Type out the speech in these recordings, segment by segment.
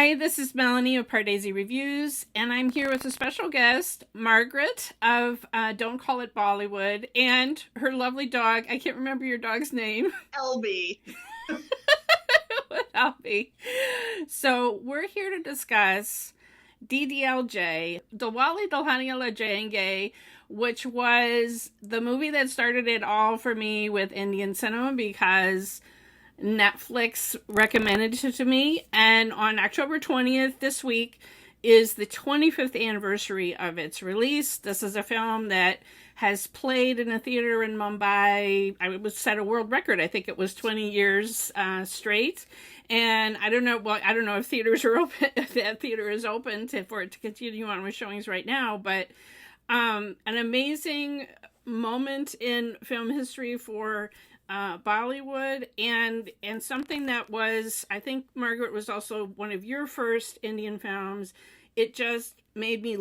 Hi, this is Melanie of Pardesi Reviews, and I'm here with a special guest, Margaret of Don't Call It Bollywood, and her lovely dog. I can't remember your dog's name. LB. Albie. So we're here to discuss DDLJ, Dilwale Dulhania Le Jayenge, which was the movie that started it all for me with Indian cinema because Netflix recommended it to me, and on October 20th this week is the 25th anniversary of its release. This is a film that has played in a theater in Mumbai. It was set a world record. I think it was 20 years straight. And I don't know. Well, I don't know if theaters are open. If that theater is open for it to continue on with showings right now. But an amazing moment in film history for Bollywood, and something that was, I think, Margaret, was also one of your first Indian films. It just made me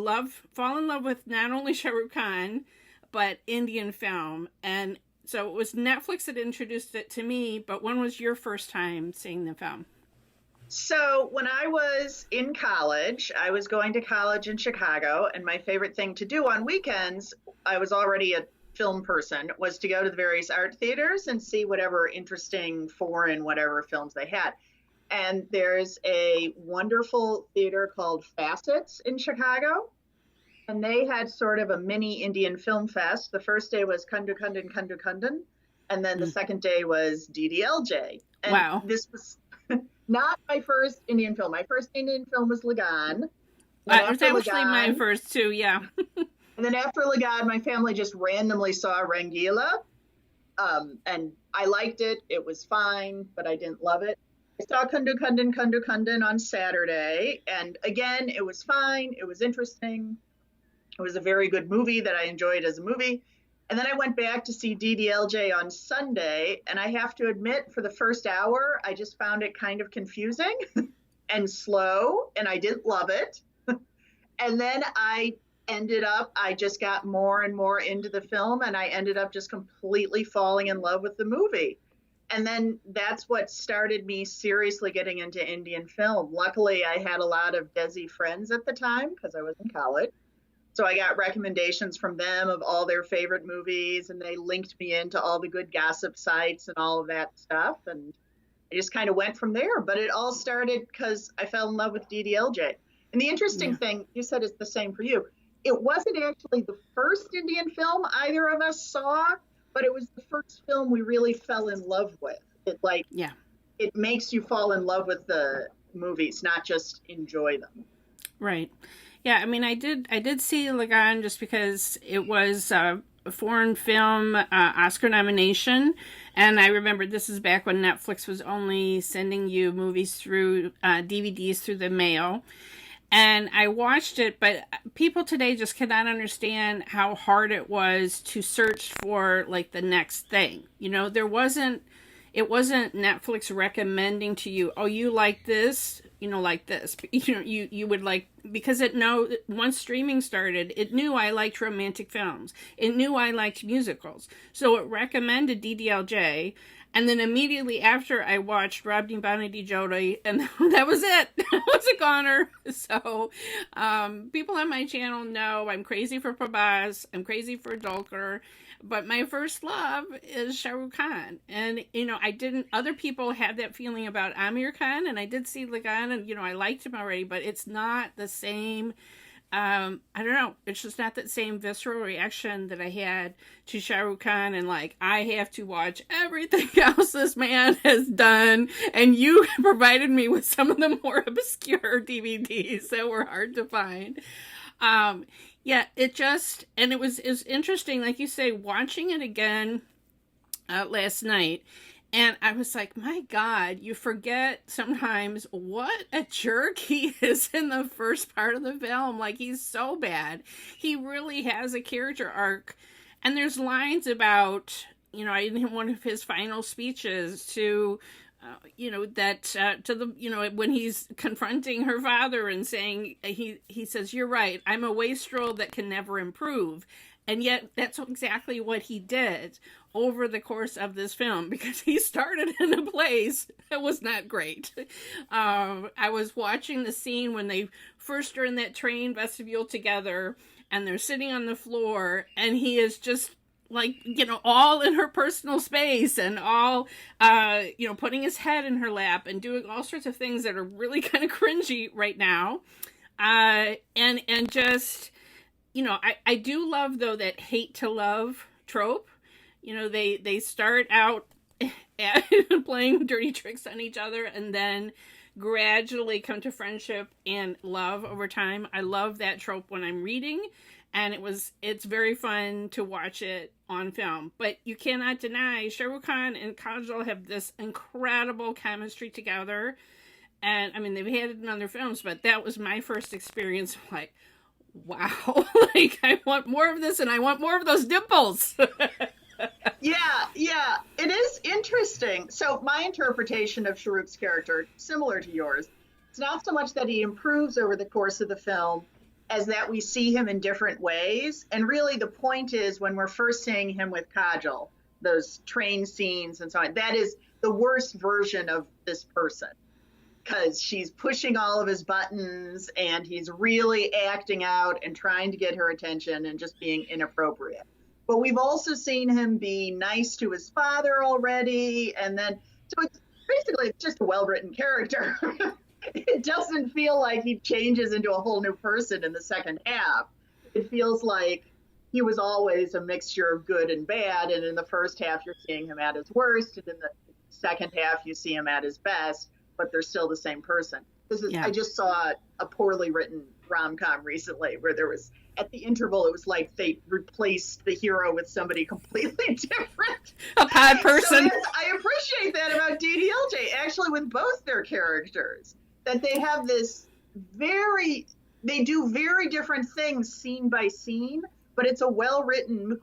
fall in love with not only Shah Rukh Khan, but Indian film. And so it was Netflix that introduced it to me, but when was your first time seeing the film? So when I was in college, I was going to college in Chicago, and my favorite thing to do on weekends, I was already a film person, was to go to the various art theaters and see whatever interesting foreign whatever films they had. And there's a wonderful theater called Facets in Chicago, and they had sort of a mini Indian film fest. The first day was Kundu Kundan Kundu Kundan, and then the second day was DDLJ. And wow. This was not my first Indian film. My first Indian film was Lagan. That was actually my first too, yeah. And then after Lagan, my family just randomly saw Rangila. And I liked it. It was fine, but I didn't love it. I saw Kundu Kundan Kundu Kundan on Saturday. And again, it was fine. It was interesting. It was a very good movie that I enjoyed as a movie. And then I went back to see DDLJ on Sunday. And I have to admit, for the first hour, I just found it kind of confusing and slow. And I didn't love it. And then I just got more and more into the film, and I ended up just completely falling in love with the movie. And then that's what started me seriously getting into Indian film. Luckily, I had a lot of Desi friends at the time because I was in college. So I got recommendations from them of all their favorite movies, and they linked me into all the good gossip sites and all of that stuff. And I just kind of went from there. But it all started because I fell in love with DDLJ. And the interesting thing, you said it's the same for you. It wasn't actually the first Indian film either of us saw, but it was the first film we really fell in love with. It makes you fall in love with the movies, not just enjoy them. Right. Yeah, I mean, I did see Lagan just because it was a foreign film Oscar nomination, and I remember this is back when Netflix was only sending you movies through DVDs through the mail. And I watched it, but people today just cannot understand how hard it was to search for like the next thing. You know, it wasn't Netflix recommending to you, oh, you like this, like this. You would like, because once streaming started, it knew I liked romantic films. It knew I liked musicals. So it recommended DDLJ. And then immediately after, I watched Rabni Bani Di Jodi, and that was it. It was a goner. So people on my channel know I'm crazy for Prabhas. I'm crazy for Dulquer. But my first love is Shah Rukh Khan. And, other people had that feeling about Amir Khan, and I did see Lagan, and, I liked him already, but it's not the same. I don't know. It's just not that same visceral reaction that I had to Shah Rukh Khan, and I have to watch everything else this man has done. And you provided me with some of the more obscure DVDs that were hard to find. It was interesting, like you say, watching it again last night. And I was like, my God, you forget sometimes what a jerk he is in the first part of the film. Like, he's so bad. He really has a character arc. And there's lines about, in one of his final speeches to when he's confronting her father and saying, he says, you're right, I'm a wastrel that can never improve. And yet that's exactly what he did over the course of this film, because he started in a place that was not great. I was watching the scene when they first are in that train vestibule together and they're sitting on the floor, and he is just like, all in her personal space, and all, putting his head in her lap and doing all sorts of things that are really kind of cringy right now. And just, I do love, though, that hate to love trope. They start out playing dirty tricks on each other and then gradually come to friendship and love over time. I love that trope when I'm reading, and it's very fun to watch it on film. But you cannot deny Shah Rukh Khan and Kajol have this incredible chemistry together. And I mean, they've had it in other films, but that was my first experience. Like, wow, like, I want more of this, and I want more of those dimples. Yeah, it is interesting. So my interpretation of Shah Rukh's character, similar to yours, it's not so much that he improves over the course of the film as that we see him in different ways. And really the point is, when we're first seeing him with Kajol, those train scenes and so on, that is the worst version of this person, because she's pushing all of his buttons and he's really acting out and trying to get her attention and just being inappropriate. But we've also seen him be nice to his father already. And then, so it's just a well-written character. It doesn't feel like he changes into a whole new person in the second half. It feels like he was always a mixture of good and bad. And in the first half, you're seeing him at his worst. And in the second half, you see him at his best, but they're still the same person. I just saw a poorly written rom-com recently where there was, at the interval, it was like they replaced the hero with somebody completely different. A bad person. So I appreciate that about DDLJ, actually, with both their characters, that they have this they do very different things scene by scene, but it's a well-written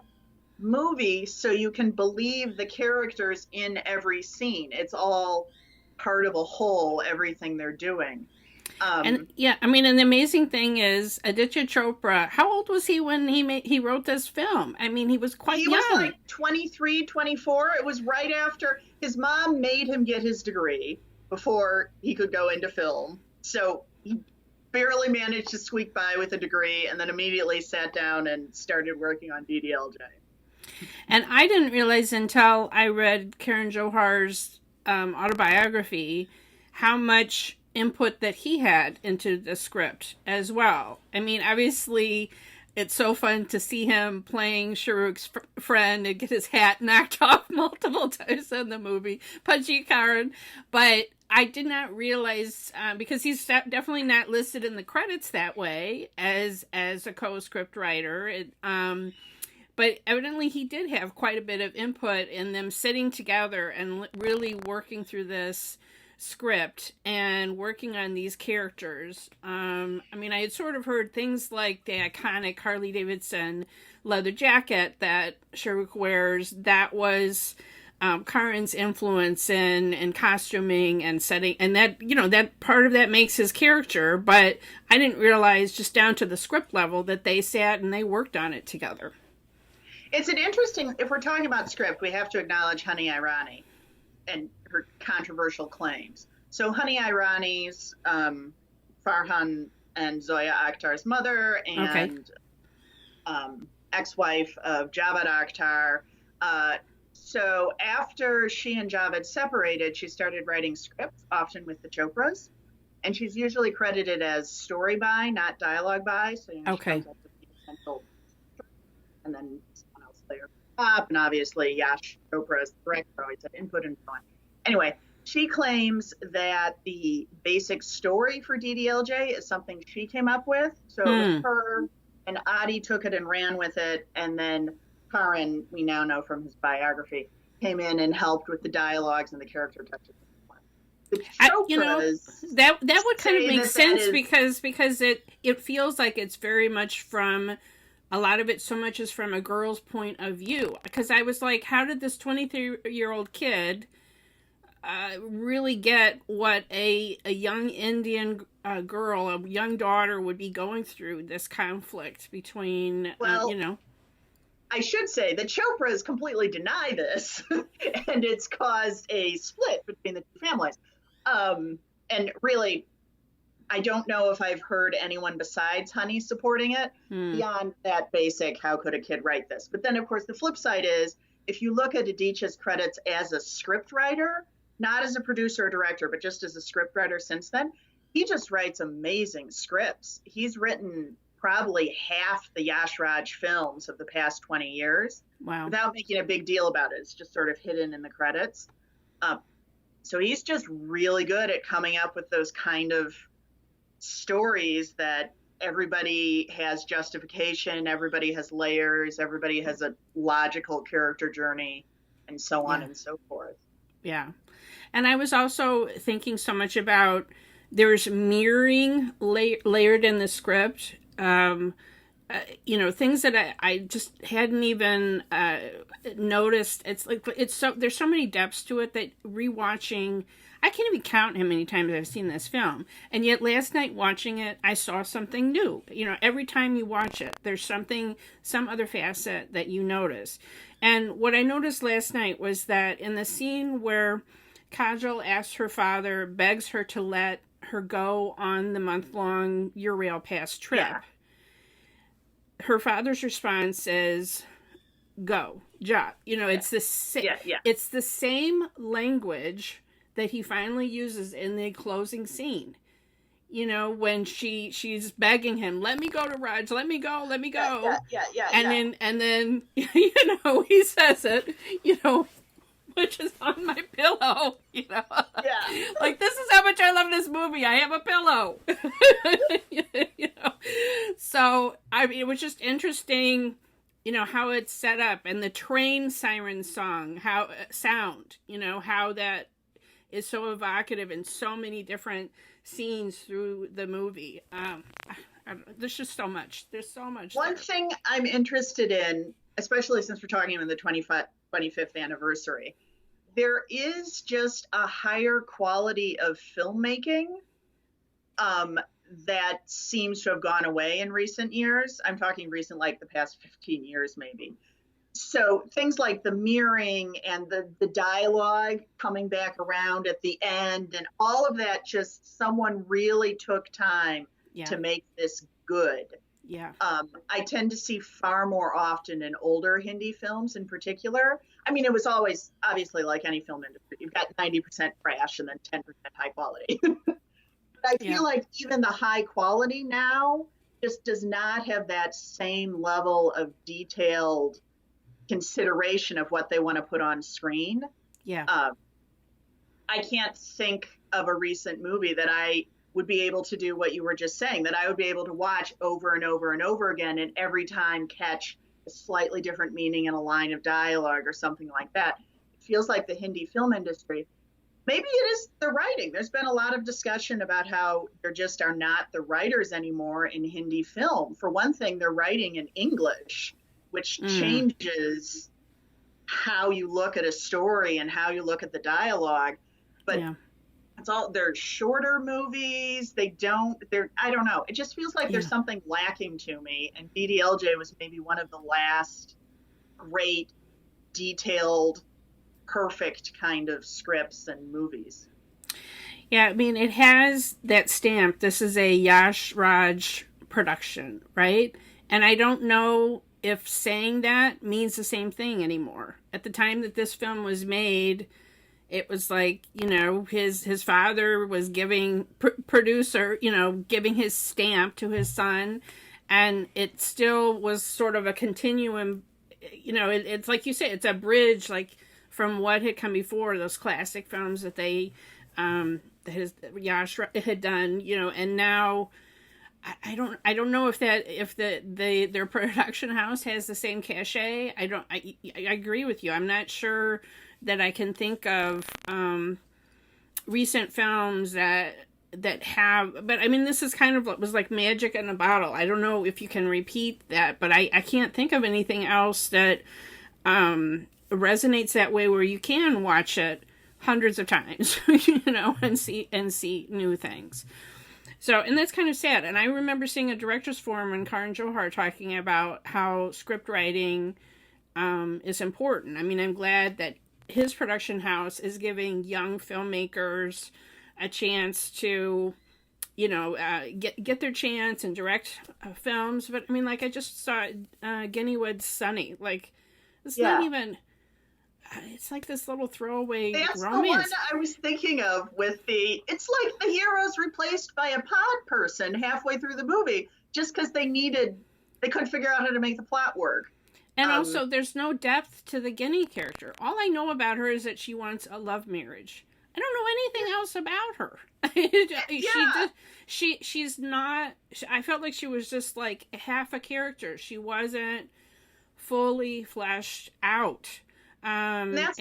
movie, so you can believe the characters in every scene. It's all part of a whole, everything they're doing. And the amazing thing is, Aditya Chopra, how old was he when he wrote this film? I mean, he was quite young. He was like 23, 24. It was right after his mom made him get his degree before he could go into film. So he barely managed to squeak by with a degree, and then immediately sat down and started working on DDLJ. And I didn't realize until I read Karan Johar's autobiography how much input that he had into the script as well. I mean, obviously, it's so fun to see him playing Shah Rukh's friend and get his hat knocked off multiple times in the movie, Punchy Karan. But I did not realize, because he's definitely not listed in the credits that way as a co-script writer. But evidently he did have quite a bit of input in them sitting together and really working through this script and working on these characters. I had sort of heard things like the iconic Harley Davidson leather jacket that Shah Rukh wears. That was Karan's influence in costuming and setting, and that, that part of that makes his character. But I didn't realize, just down to the script level, that they sat and they worked on it together. It's an interesting, if we're talking about script, we have to acknowledge Honey Irani and her controversial claims. So Honey Irani's Farhan and Zoya Akhtar's mother, and ex-wife of Javed Akhtar. So after she and Javed separated, she started writing scripts, often with the Chopras. And she's usually credited as story by, not dialogue by. So she comes up with the essential, and then someone else later up, and obviously Yash Chopra is the director, always had input and so on. Anyway, she claims that the basic story for DDLJ is something she came up with. So it was her, and Adi took it and ran with it, and then Karan, we now know from his biography, came in and helped with the dialogues and the character touches. The Chopras, that would kind of make sense, because it feels like it's very much from, a lot of it so much is from a girl's point of view. Because I was like, how did this 23-year-old kid really get what a young Indian girl, a young daughter, would be going through, this conflict between, I should say that Chopras completely deny this, and it's caused a split between the two families. And really, I don't know if I've heard anyone besides Honey supporting it beyond that basic, how could a kid write this? But then, of course, the flip side is, if you look at Aditya's credits as a script writer, not as a producer or director, but just as a script writer since then, he just writes amazing scripts. He's written probably half the Yash Raj films of the past 20 years. Wow. Without making a big deal about it. It's just sort of hidden in the credits. So he's just really good at coming up with those kind of stories that everybody has justification, everybody has layers, everybody has a logical character journey, and so on and so forth. Yeah. And I was also thinking so much about, there's mirroring layered in the script. Things that I just hadn't even noticed. There's so many depths to it that rewatching, I can't even count how many times I've seen this film. And yet last night watching it, I saw something new. Every time you watch it, there's some other facet that you notice. And what I noticed last night was that in the scene where Kajol asks her father, begs her to let her go on the month-long Ural Pass trip. Yeah. Her father's response is, "Go, job." It's it's the same language that he finally uses in the closing scene. When she's begging him, "Let me go to Raj, let me go, let me go." And then he says it, which is on my pillow, like, this is how much I love this movie. I have a pillow. So it was just interesting, how it's set up, and the train siren song, how that is so evocative in so many different scenes through the movie. There's just so much. There's so much. One thing I'm interested in, especially since we're talking about the 25th anniversary, there is just a higher quality of filmmaking that seems to have gone away in recent years. I'm talking recent, like the past 15 years, maybe. So things like the mirroring and the dialogue coming back around at the end, and all of that, just someone really took time to make this good. Yeah. I tend to see far more often in older Hindi films in particular. I mean, it was always, obviously, like any film industry, you've got 90% trash and then 10% high quality. But I feel like even the high quality now just does not have that same level of detailed consideration of what they want to put on screen. Yeah. I can't think of a recent movie that I would be able to do what you were just saying, that I would be able to watch over and over and over again, and every time catch a slightly different meaning in a line of dialogue or something like that. It feels like the Hindi film industry, maybe it is the writing. There's been a lot of discussion about how there just are not the writers anymore in Hindi film. For one thing, they're writing in English, which changes how you look at a story and how you look at the dialogue. But they're shorter movies. I don't know. It just feels like there's something lacking to me. And DDLJ was maybe one of the last great, detailed, perfect kind of scripts and movies. Yeah, I mean, it has that stamp. This is a Yash Raj production, right? And I don't know if saying that means the same thing anymore. At the time that this film was made, it was like, his father was giving producer, giving his stamp to his son, and it still was sort of a continuum. It's like you say, it's a bridge, like, from what had come before, those classic films that they, Yash had done, and now I don't know if their production house has the same cachet. I agree with you. I'm not sure that I can think of recent films that have, but I mean, this is kind of what was like magic in a bottle. I don't know if you can repeat that, but I can't think of anything else that resonates that way, where you can watch it hundreds of times, and see new things. So, and that's kind of sad. And I remember seeing a director's forum when Karan Johar talking about how script writing is important. I mean, I'm glad that his production house is giving young filmmakers a chance to, get their chance and direct films. But I mean, like, I just saw Kennywood's Sonny. Like, it's not even. It's like this little throwaway That's romance. the one I was thinking of with it's like the hero's replaced by a pod person halfway through the movie just because they couldn't figure out how to make the plot work. And also, there's no depth to the Guinea character. All I know about her is that she wants a love marriage. I don't know anything else about her. She's not. I felt like she was just like half a character. She wasn't fully fleshed out. That's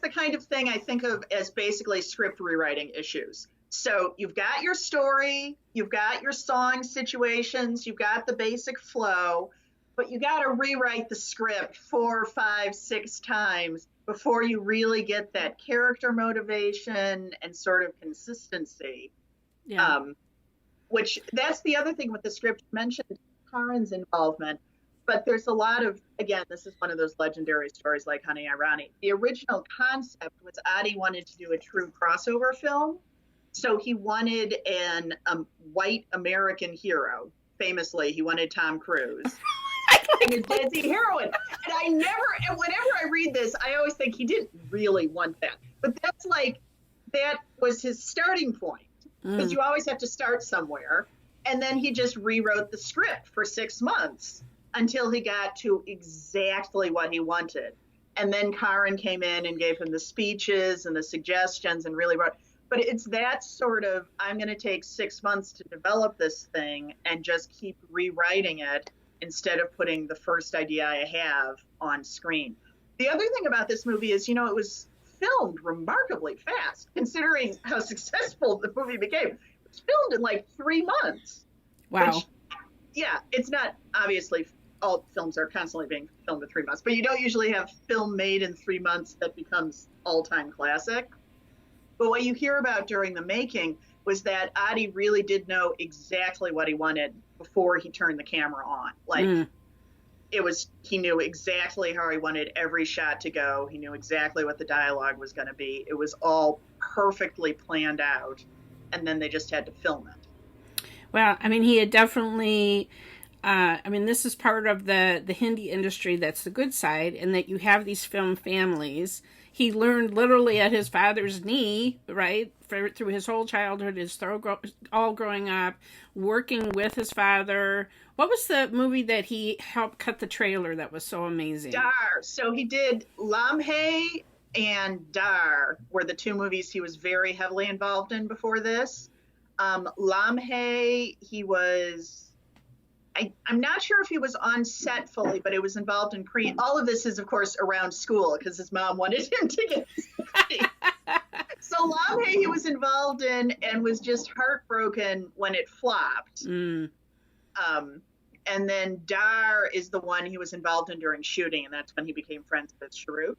the kind of thing I think of as basically script rewriting issues. So you've got your story, you've got your song situations, you've got the basic flow, but you got to rewrite the script 4, 5, 6 times before you really get that character motivation and sort of consistency. Yeah. Which that's the other thing with the script. You mentioned Karen's involvement. But there's a lot of, again, this is one of those legendary stories like Honey, I Ronnie. The original concept was Adi wanted to do a true crossover film. So he wanted a white American hero. Famously, he wanted Tom Cruise. And a Desi heroine. And whenever I read this, I always think he didn't really want that. But that was his starting point. Because you always have to start somewhere. And then he just rewrote the script for 6 months. Until he got to exactly what he wanted. And then Karen came in and gave him the speeches and the suggestions and really wrote. But it's that sort of, I'm going to take 6 months to develop this thing and just keep rewriting it instead of putting the first idea I have on screen. The other thing about this movie is, it was filmed remarkably fast, considering how successful the movie became. It was filmed in like 3 months. Wow. Which, yeah, it's not obviously all films are constantly being filmed in 3 months, but you don't usually have film made in 3 months that becomes all-time classic. But what you hear about during the making was that Adi really did know exactly what he wanted before he turned the camera on. Like he knew exactly how he wanted every shot to go. He knew exactly what the dialogue was going to be. It was all perfectly planned out, and then they just had to film it. Well, I mean, he had definitely, this is part of the Hindi industry that's the good side, in that you have these film families. He learned literally at his father's knee, right, through his whole childhood, all growing up, working with his father. What was the movie that he helped cut the trailer that was so amazing? Dar. So he did Lamhe and Dar were the 2 movies he was very heavily involved in before this. Lamhe, he was, I'm not sure if he was on set fully, but it was involved in all of this is, of course, around school because his mom wanted him to get study. So Lamhe he was involved in and was just heartbroken when it flopped. And then Dar is the one he was involved in during shooting, and that's when he became friends with Shah Rukh.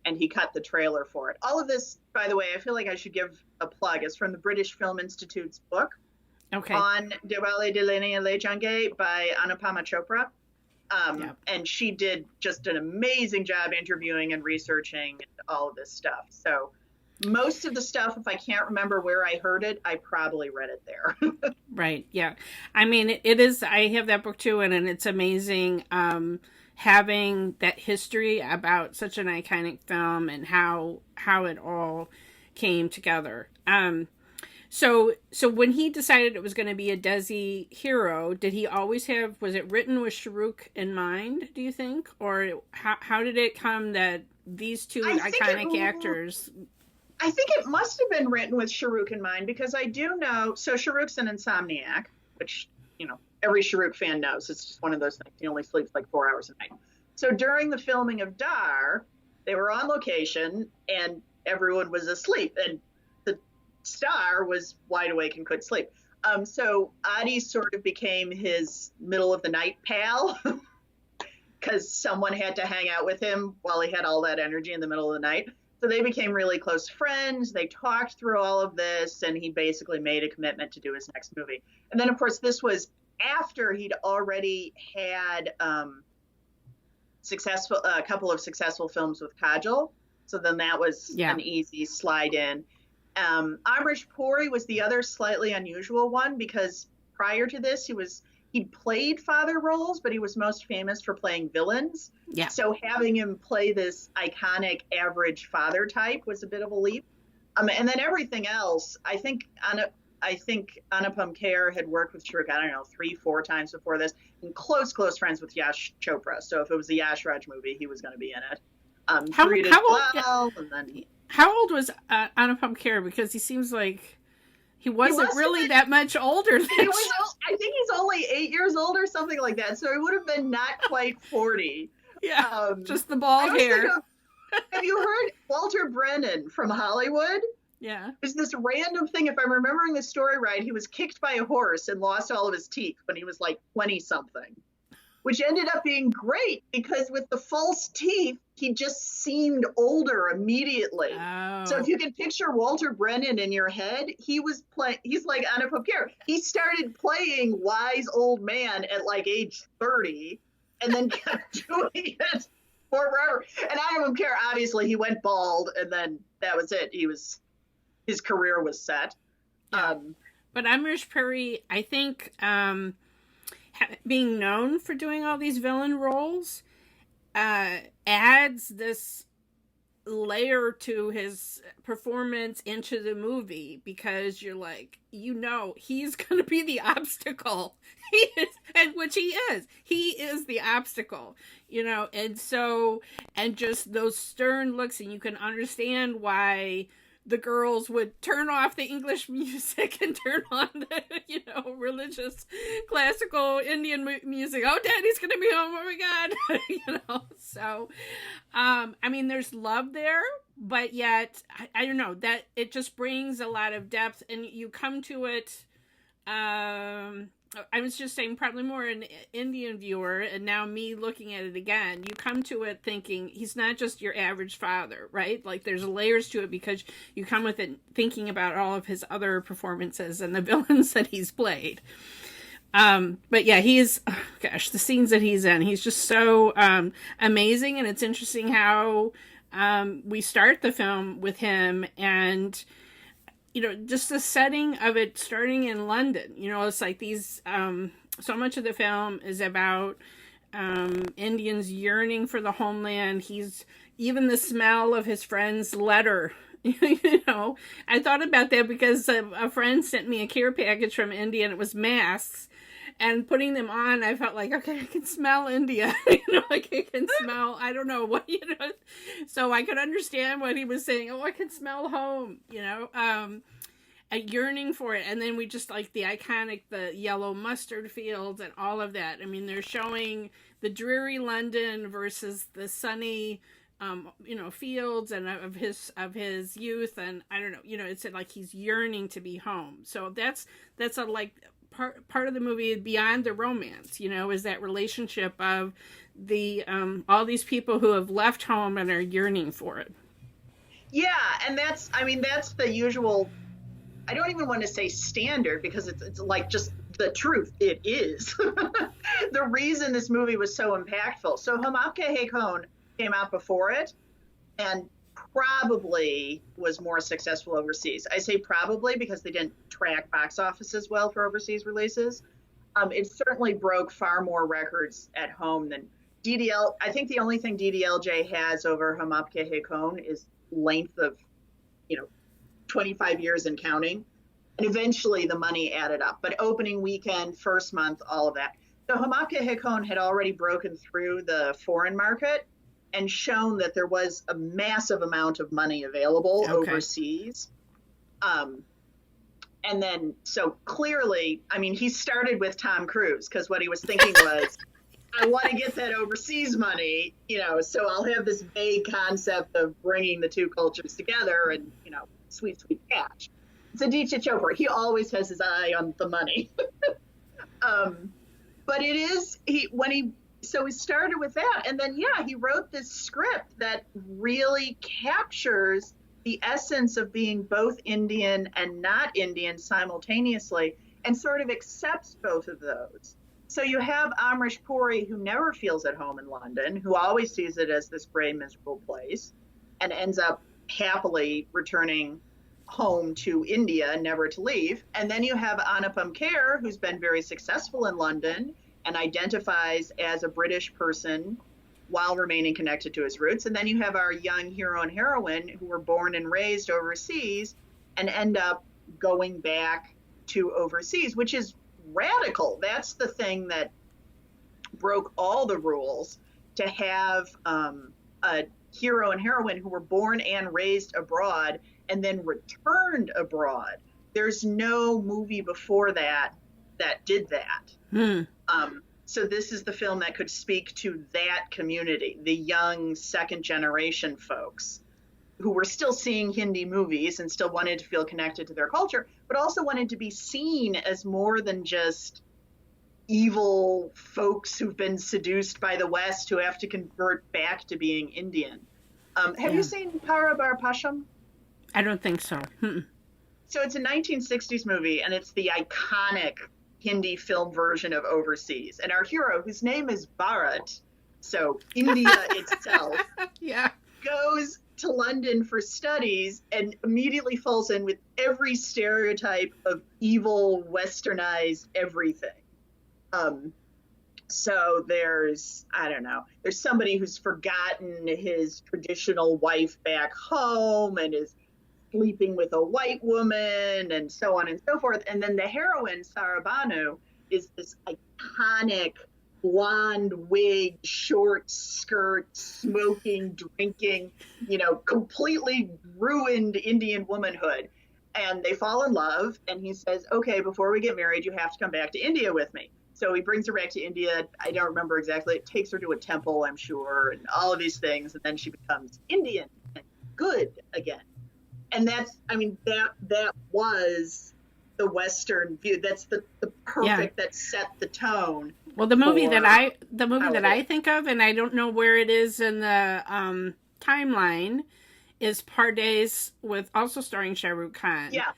And he cut the trailer for it. All of this, by the way, I feel like I should give a plug. It's from the British Film Institute's book on Dilwale Dulhania Le Jayenge by Anupama Chopra. And she did just an amazing job interviewing and researching all of this stuff. So most of the stuff, if I can't remember where I heard it, I probably read it there. Right, yeah. I mean, it is, I have that book too, and it's amazing having that history about such an iconic film and how it all came together. So when he decided it was going to be a Desi hero, did he always was it written with Shah Rukh in mind, do you think? Or how did it come that these 2 iconic actors... I think it must have been written with Shah Rukh in mind, because I do know, so Shah Rukh's an insomniac, which, every Shah Rukh fan knows. It's just one of those things. He only sleeps like 4 hours a night. So during the filming of Dar, they were on location and everyone was asleep, and the star was wide awake and couldn't sleep. So Adi sort of became his middle of the night pal because someone had to hang out with him while he had all that energy in the middle of the night. So they became really close friends. They talked through all of this, and he basically made a commitment to do his next movie. And then, of course, this was after he'd already had a couple of successful films with Kajol. So then that was an easy slide in. Amrish Puri was the other slightly unusual one because prior to this, he played father roles, but he was most famous for playing villains. Yeah. So having him play this iconic average father type was a bit of a leap. And then everything else, I think Anupam Kher had worked with Shah Rukh, 3-4 times before this, and close friends with Yash Chopra. So if it was a Yash Raj movie, he was going to be in it. How old was Anupam Kher? Because he seems like he wasn't really that much older than I think he's only 8 years old or something like that. So he would have been not quite 40. Yeah, just the bald hair. Have you heard Walter Brennan from Hollywood? Yeah. There's this random thing, if I'm remembering the story right, he was kicked by a horse and lost all of his teeth when he was like 20-something, which ended up being great because with the false teeth, he just seemed older immediately. Oh. So if you can picture Walter Brennan in your head, he's like Anupam Kher. He started playing wise old man at like age 30 and then kept doing it forever. And Anupam Kher, obviously, he went bald and then that was it. His career was set. Yeah. But Amrish Puri, I think, being known for doing all these villain roles adds this layer to his performance into the movie because you're like, he's going to be the obstacle. He is, and which he is. He is the obstacle, and just those stern looks, and you can understand why the girls would turn off the English music and turn on the, religious classical Indian music. Oh, Daddy's going to be home. Oh my God. So, there's love there, but yet, I don't know, that it just brings a lot of depth and you come to it. I was just saying probably more an Indian viewer, and now me looking at it again, you come to it thinking he's not just your average father, right? Like there's layers to it because you come with it thinking about all of his other performances and the villains that he's played. But yeah, the scenes that he's in, he's just so amazing, and it's interesting how we start the film with him and just the setting of it starting in London. It's like these, so much of the film is about Indians yearning for the homeland. Even the smell of his friend's letter, I thought about that because a friend sent me a care package from India and it was masks. And putting them on, I felt like, okay, I can smell India. I can smell, I don't know what, So I could understand what he was saying. Oh, I can smell home, a yearning for it. And then we just like the iconic, the yellow mustard fields and all of that. They're showing the dreary London versus the sunny, fields and of his youth. And I don't know, it's like he's yearning to be home. So that's a like, part of the movie beyond the romance, is that relationship of the all these people who have left home and are yearning for it. Yeah, and that's the usual, I don't even want to say standard because it's like just the truth. It is. The reason this movie was so impactful. So Hum Aapke Hai Kaun came out before it and probably was more successful overseas. I say probably because they didn't track box offices well for overseas releases. It certainly broke far more records at home than DDL. I think the only thing DDLJ has over Hum Aapke Hai Kaun is length of, 25 years and counting. And eventually the money added up. But opening weekend, first month, all of that. So Hum Aapke Hai Kaun had already broken through the foreign market and shown that there was a massive amount of money available overseas. And then, so clearly, he started with Tom Cruise because what he was thinking was, I want to get that overseas money, so I'll have this vague concept of bringing the two cultures together and, sweet, sweet cash. It's Aditya Chopra. He always has his eye on the money. But it is, so he started with that, and then, he wrote this script that really captures the essence of being both Indian and not Indian simultaneously and sort of accepts both of those. So you have Amrish Puri, who never feels at home in London, who always sees it as this gray, miserable place, and ends up happily returning home to India, never to leave. And then you have Anupam Kher, who's been very successful in London and identifies as a British person while remaining connected to his roots. And then you have our young hero and heroine who were born and raised overseas and end up going back to overseas, which is radical. That's the thing that broke all the rules, to have a hero and heroine who were born and raised abroad and then returned abroad. There's no movie before that that did that. So this is the film that could speak to that community, the young second generation folks who were still seeing Hindi movies and still wanted to feel connected to their culture, but also wanted to be seen as more than just evil folks who've been seduced by the West who have to convert back to being Indian. Have you seen Parabar Pasham? I don't think so. So it's a 1960s movie, and it's the iconic Hindi film version of Overseas. And our hero, whose name is Bharat, so India itself, goes to London for studies and immediately falls in with every stereotype of evil, westernized everything. So there's somebody who's forgotten his traditional wife back home and is sleeping with a white woman and so on and so forth. And then the heroine, Sarabanu, is this iconic blonde wig, short skirt, smoking, drinking, completely ruined Indian womanhood. And they fall in love, and he says, okay, before we get married, you have to come back to India with me. So he brings her back to India. I don't remember exactly. It takes her to a temple, I'm sure, and all of these things. And then she becomes Indian and good again. And that was the Western view. That's the perfect, that set the tone. Well, the movie that I think of, and I don't know where it is in the timeline, is Pardesi, with also starring Shah Rukh Khan. Yeah.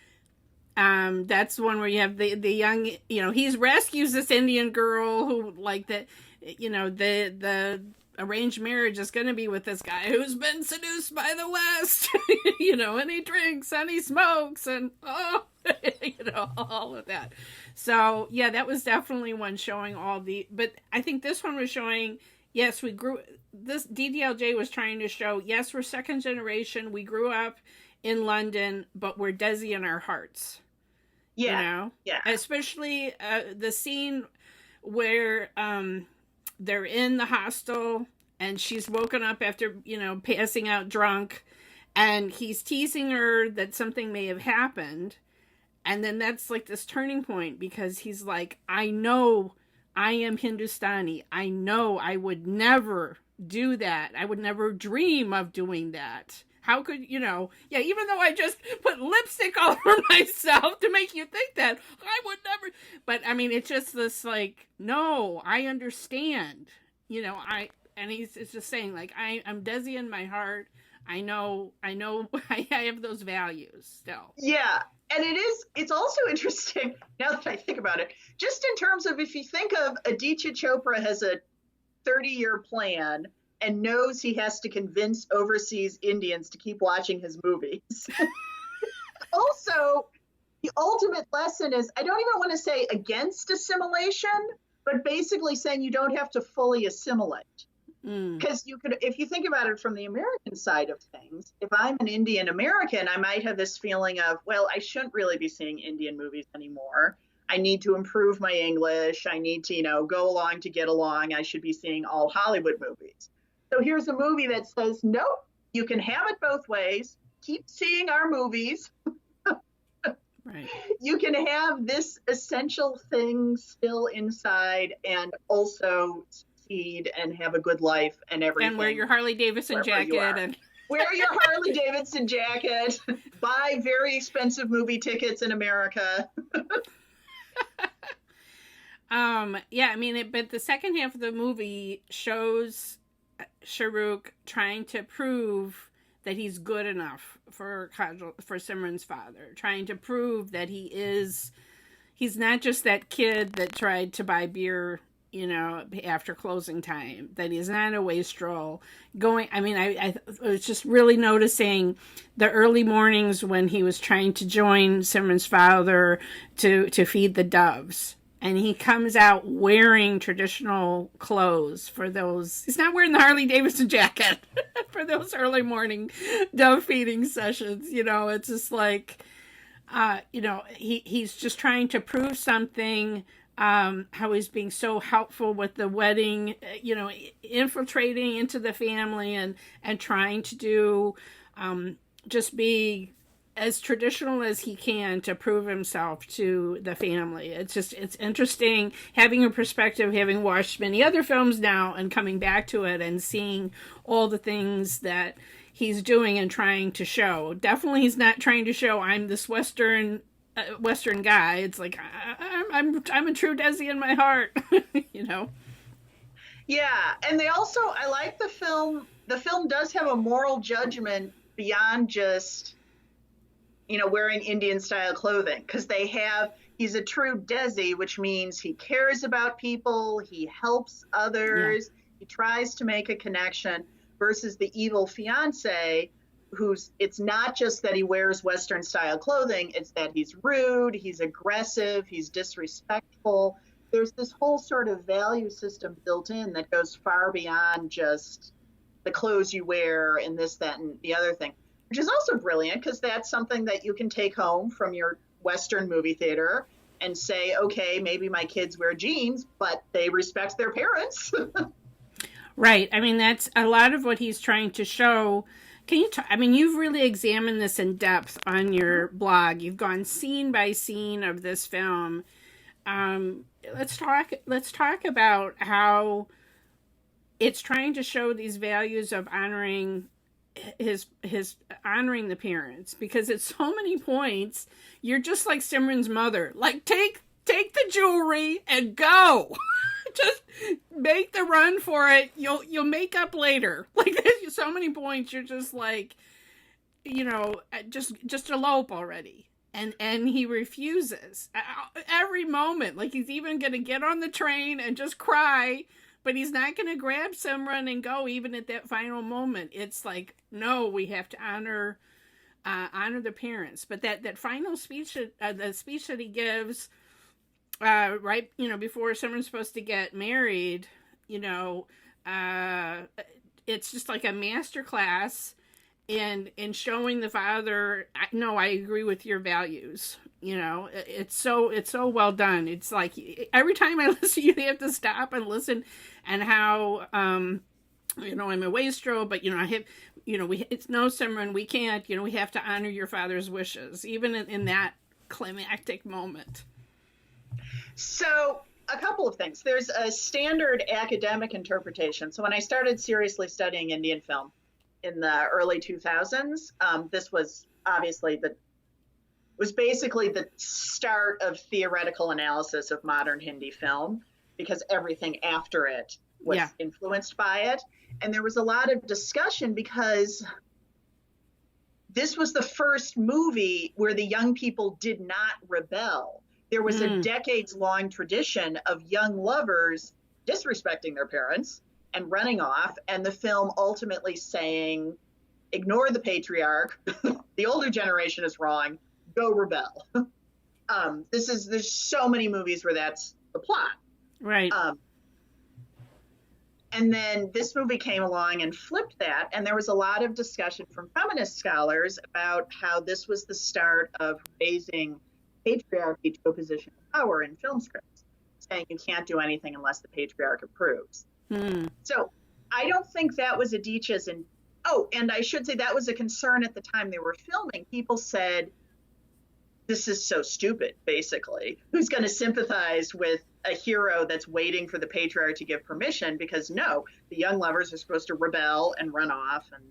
That's the one where you have the young, he rescues this Indian girl who, like, the arranged marriage is going to be with this guy who's been seduced by the West, and he drinks and he smokes and, all of that. So, yeah, that was definitely one showing but I think this one was showing, yes, this DDLJ was trying to show, yes, we're second generation, we grew up in London, but we're Desi in our hearts. Yeah. Especially the scene where they're in the hostel and she's woken up after, passing out drunk, and he's teasing her that something may have happened. And then that's like this turning point, because he's like, I know I am Hindustani. I know I would never do that. I would never dream of doing that. How could, even though I just put lipstick all over myself to make you think that, I would never. But, I mean, it's just this, like, no, I understand. And it's just saying, like, I'm Desi in my heart. I know, I have those values still. Yeah. And it's also interesting, now that I think about it, just in terms of, if you think of Aditya Chopra has a 30-year plan and knows he has to convince overseas Indians to keep watching his movies. Also, the ultimate lesson is, I don't even want to say against assimilation, but basically saying you don't have to fully assimilate. Because if you think about it from the American side of things, if I'm an Indian American, I might have this feeling of, well, I shouldn't really be seeing Indian movies anymore. I need to improve my English. I need to, go along to get along. I should be seeing all Hollywood movies. So here's a movie that says, nope, you can have it both ways. Keep seeing our movies. Right. You can have this essential thing still inside and also succeed and have a good life and everything. And wear your Harley Davidson jacket. And wear your Harley Davidson jacket. Buy very expensive movie tickets in America. But the second half of the movie shows Shah Rukh trying to prove that he's good enough for Kajol, for Simran's father, trying to prove that he he's not just that kid that tried to buy beer, you know, after closing time, that he's not a wastrel going. I mean, I was just really noticing the early mornings when he was trying to join Simran's father to feed the doves. And he comes out wearing traditional clothes for those. He's not wearing the Harley Davidson jacket for those early morning dove feeding sessions. You know, it's just like, you know, he's just trying to prove something. How he's being so helpful with the wedding, you know, infiltrating into the family and trying to do, just be as traditional as he can to prove himself to the family. It's just, it's interesting having a perspective, having watched many other films now and coming back to it and seeing all the things that he's doing and trying to show. Definitely he's not trying to show I'm this Western guy. It's like I'm a true Desi in my heart. You know. Yeah, and they also, I like the film. The film does have a moral judgment beyond just, you know, wearing Indian style clothing, because he's a true Desi, which means he cares about people, he helps others, he tries to make a connection, versus the evil fiance it's not just that he wears Western style clothing, it's that he's rude, he's aggressive, he's disrespectful. There's this whole sort of value system built in that goes far beyond just the clothes you wear and this, that, and the other thing, which is also brilliant because that's something that you can take home from your Western movie theater and say, okay, maybe my kids wear jeans, but they respect their parents. Right. I mean, that's a lot of what he's trying to show. I mean, you've really examined this in depth on your blog. You've gone scene by scene of this film. Let's talk about how it's trying to show these values of honoring his honoring the parents, because at so many points you're just like Simran's mother, like take the jewelry and go. Just make the run for it. You'll make up later. Like there's so many points you're just like, you know, just elope already. And he refuses every moment. Like he's even going to get on the train and just cry, but he's not going to grab Simran and go even at that final moment. It's like, no, we have to honor the parents. But that final speech, the speech that he gives, right, you know, before Simran's supposed to get married, you know, it's just like a master class in showing the father, no, I agree with your values. You know, it's so well done. It's like every time I listen, you have to stop and listen, and how, you know, I'm a wastrel, but you know, I have, you know, it's no, Simran, we can't, you know, we have to honor your father's wishes, even in that climactic moment. So a couple of things. There's a standard academic interpretation. So when I started seriously studying Indian film in the early 2000s, this was obviously basically the start of theoretical analysis of modern Hindi film, because everything after it was influenced by it. And there was a lot of discussion because this was the first movie where the young people did not rebel. There was a decades-long tradition of young lovers disrespecting their parents and running off, and the film ultimately saying, ignore the patriarch, the older generation is wrong, go rebel. There's so many movies where that's the plot. Right. And then this movie came along and flipped that, and there was a lot of discussion from feminist scholars about how this was the start of raising patriarchy to a position of power in film scripts, saying you can't do anything unless the patriarch approves. So I don't think that was Aditya's, and I should say that was a concern at the time they were filming. People said, this is so stupid, basically. Who's going to sympathize with a hero that's waiting for the patriarch to give permission? Because no, the young lovers are supposed to rebel and run off and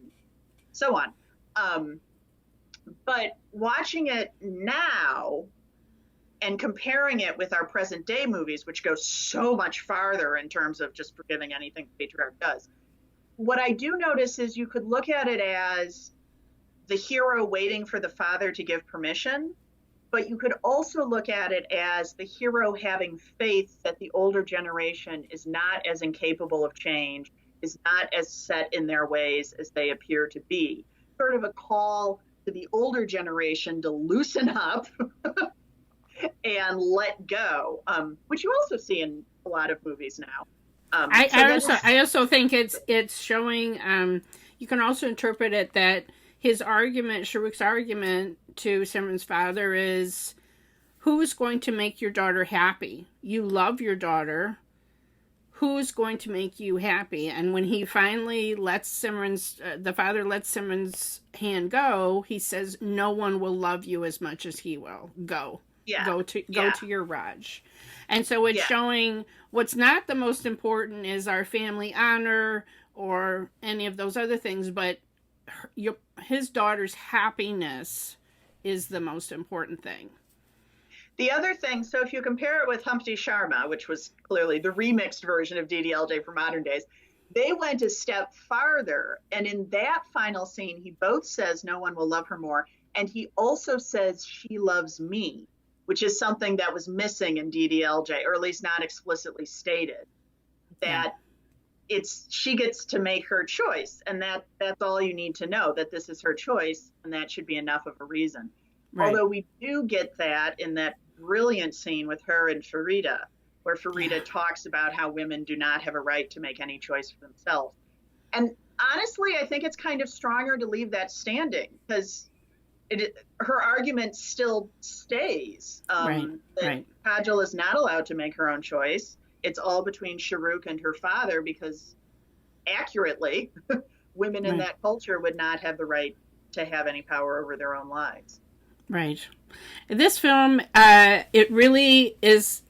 so on. But watching it now and comparing it with our present day movies, which go so much farther in terms of just forgiving anything the patriarch does, what I do notice is you could look at it as the hero waiting for the father to give permission, but you could also look at it as the hero having faith that the older generation is not as incapable of change, is not as set in their ways as they appear to be. Sort of a call to the older generation to loosen up and let go, which you also see in a lot of movies now. I also think it's showing. You can also interpret it that his argument, Shah Rukh's argument to Simran's father, is, who's going to make your daughter happy? You love your daughter. Who's going to make you happy? And when he finally lets the father lets Simran's hand go, he says, no one will love you as much as he will. Go. Yeah. Go to your Raj. And so it's showing what's not the most important is our family honor or any of those other things, but his daughter's happiness is the most important thing. The other thing, so if you compare it with Humpty Sharma, which was clearly the remixed version of DDLJ for modern days, they went a step farther. And in that final scene, he both says no one will love her more, and he also says she loves me, which is something that was missing in DDLJ, or at least not explicitly stated, that she gets to make her choice. And that's all you need to know, that this is her choice, and that should be enough of a reason. Right. Although we do get that in that brilliant scene with her and Farida, where Farida talks about how women do not have a right to make any choice for themselves. And honestly, I think it's kind of stronger to leave that standing, because her argument still stays. That Kajol is not allowed to make her own choice. It's all between Shah Rukh and her father, because accurately, women in that culture would not have the right to have any power over their own lives. Right. This film, it really is